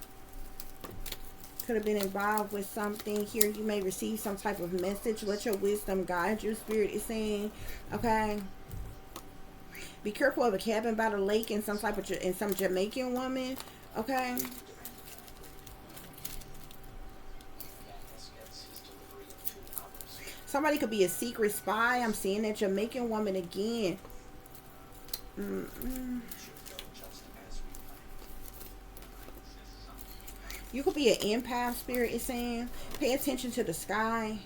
could have been involved with something here. You may receive some type of message. Let your wisdom guide you, Spirit is saying, okay? Be careful of a cabin by the lake and some type of some Jamaican woman, okay? Somebody could be a secret spy. I'm seeing that Jamaican woman again. You could be an empath, Spirit is saying. Pay attention to the sky.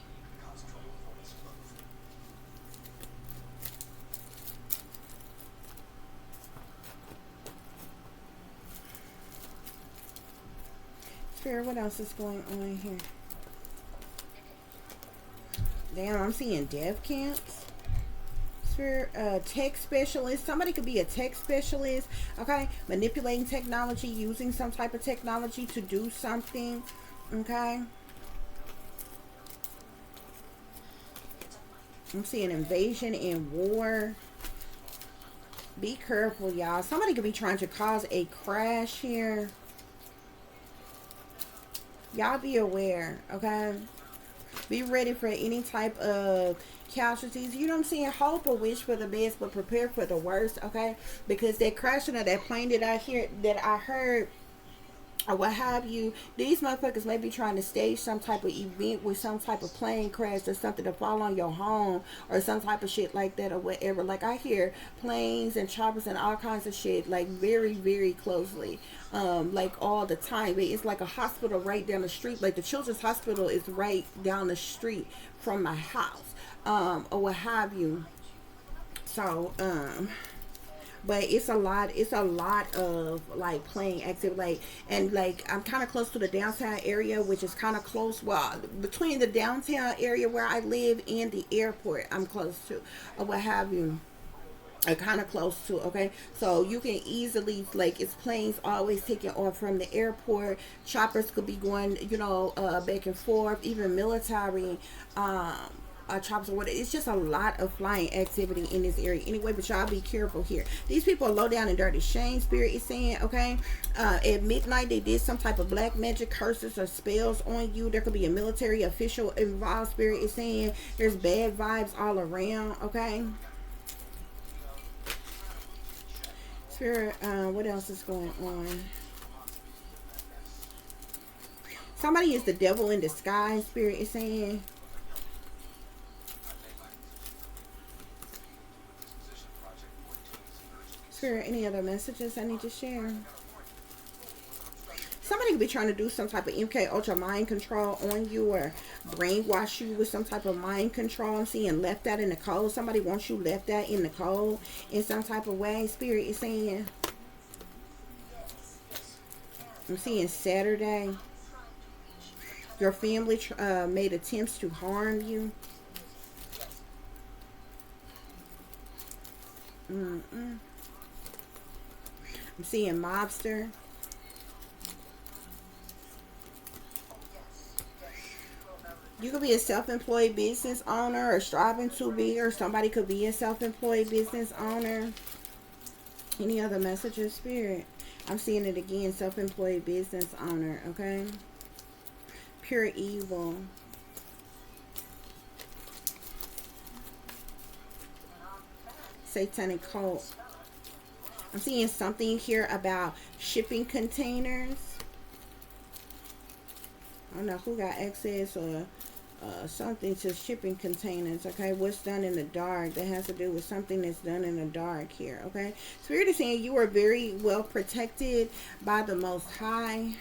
Spirit, what else is going on here? Damn, I'm seeing death camps. Spirit, tech specialist. Somebody could be a tech specialist, okay? Manipulating technology, using some type of technology to do something, okay? I'm seeing invasion and war. Be careful, y'all. Somebody could be trying to cause a crash here. Y'all be aware, okay? Be ready for any type of casualties. You know what I'm saying? Hope or wish for the best, but prepare for the worst, okay? Because that crashing of that plane that I heard or what have you. These motherfuckers may be trying to stage some type of event with some type of plane crash or something to fall on your home or some type of shit like that or whatever. Like I hear planes and choppers and all kinds of shit like very, very closely. Like all the time. But it's like a hospital right down the street. Like the children's hospital is right down the street from my house. Or what have you. So, but it's a lot of like playing activity, like, and like I'm kind of close to the downtown area, which is kind of close, well, between the downtown area where I live and the airport I'm close to, or what have you, kind of close to. Okay, so you can easily, like, it's planes always taking off from the airport, choppers could be going, you know, back and forth, even military chops or whatever. It's just a lot of flying activity in this area anyway, but y'all be careful here. These people are low down and dirty. Shane Spirit is saying, okay, at midnight they did some type of black magic curses or spells on you. There could be a military official involved. Spirit is saying there's bad vibes all around. Okay, Spirit, what else is going on? Somebody is the devil in disguise. Spirit is saying. Spirit, any other messages I need to share? Somebody could be trying to do some type of MK Ultra mind control on you or brainwash you with some type of mind control. I'm seeing left out in the cold. Somebody wants you left out in the cold in some type of way. Spirit is saying. I'm seeing Saturday. Your family made attempts to harm you. I'm seeing mobster. You could be a self-employed business owner or striving to be, or somebody could be a self-employed business owner. Any other messages, Spirit? I'm seeing it again, self-employed business owner, okay? Pure evil. Satanic cult. I'm seeing something here about shipping containers. I don't know who got access or something to shipping containers. Okay, what's done in the dark? That has to do with something that's done in the dark here. Okay, Spirit is saying you are very well protected by the Most High.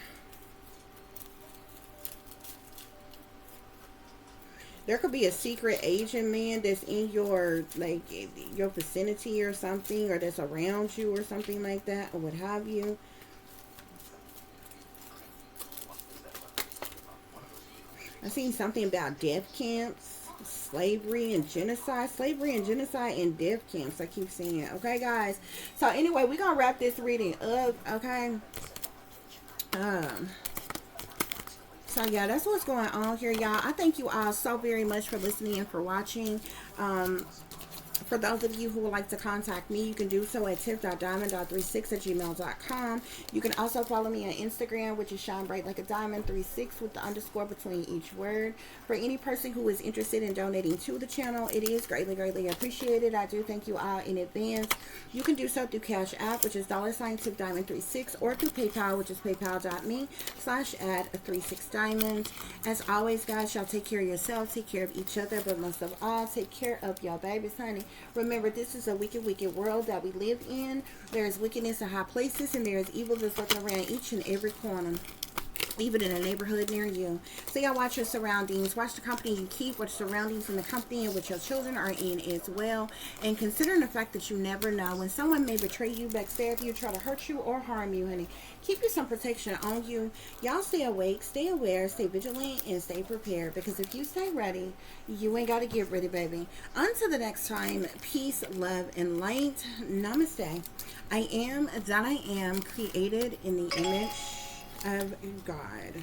There could be a secret agent man that's in your, like, your vicinity or something, or that's around you or something like that, or what have you. I've seen something about death camps, slavery and genocide. Slavery and genocide and death camps, I keep seeing. Okay, guys. So anyway, we're going to wrap this reading up, okay? So yeah, that's what's going on here, y'all. I thank you all so very much for listening and for watching. For those of you who would like to contact me, you can do so at tiff.diamond.36@gmail.com. You can also follow me on Instagram, which is shine bright like a diamond 36 with the underscore between each word. For any person who is interested in donating to the channel, it is greatly, greatly appreciated. I do thank you all in advance. You can do so through Cash App, which is $tiffdiamond36, or through PayPal, which is paypal.me/@36diamonds. As always, guys, y'all take care of yourselves, take care of each other, but most of all, take care of your babies, honey. Remember, this is a wicked, wicked world that we live in. There is wickedness in high places, and there is evil that's lurking around each and every corner, even in a neighborhood near you. So y'all watch your surroundings. Watch the company you keep. Watch surroundings in the company in which your children are in as well. And considering the fact that you never know when someone may betray you, backstab you, try to hurt you, or harm you, honey. Keep you some protection on you. Y'all stay awake, stay aware, stay vigilant, and stay prepared. Because if you stay ready, you ain't got to get ready, baby. Until the next time, peace, love, and light. Namaste. I am that I am, created in the image of God.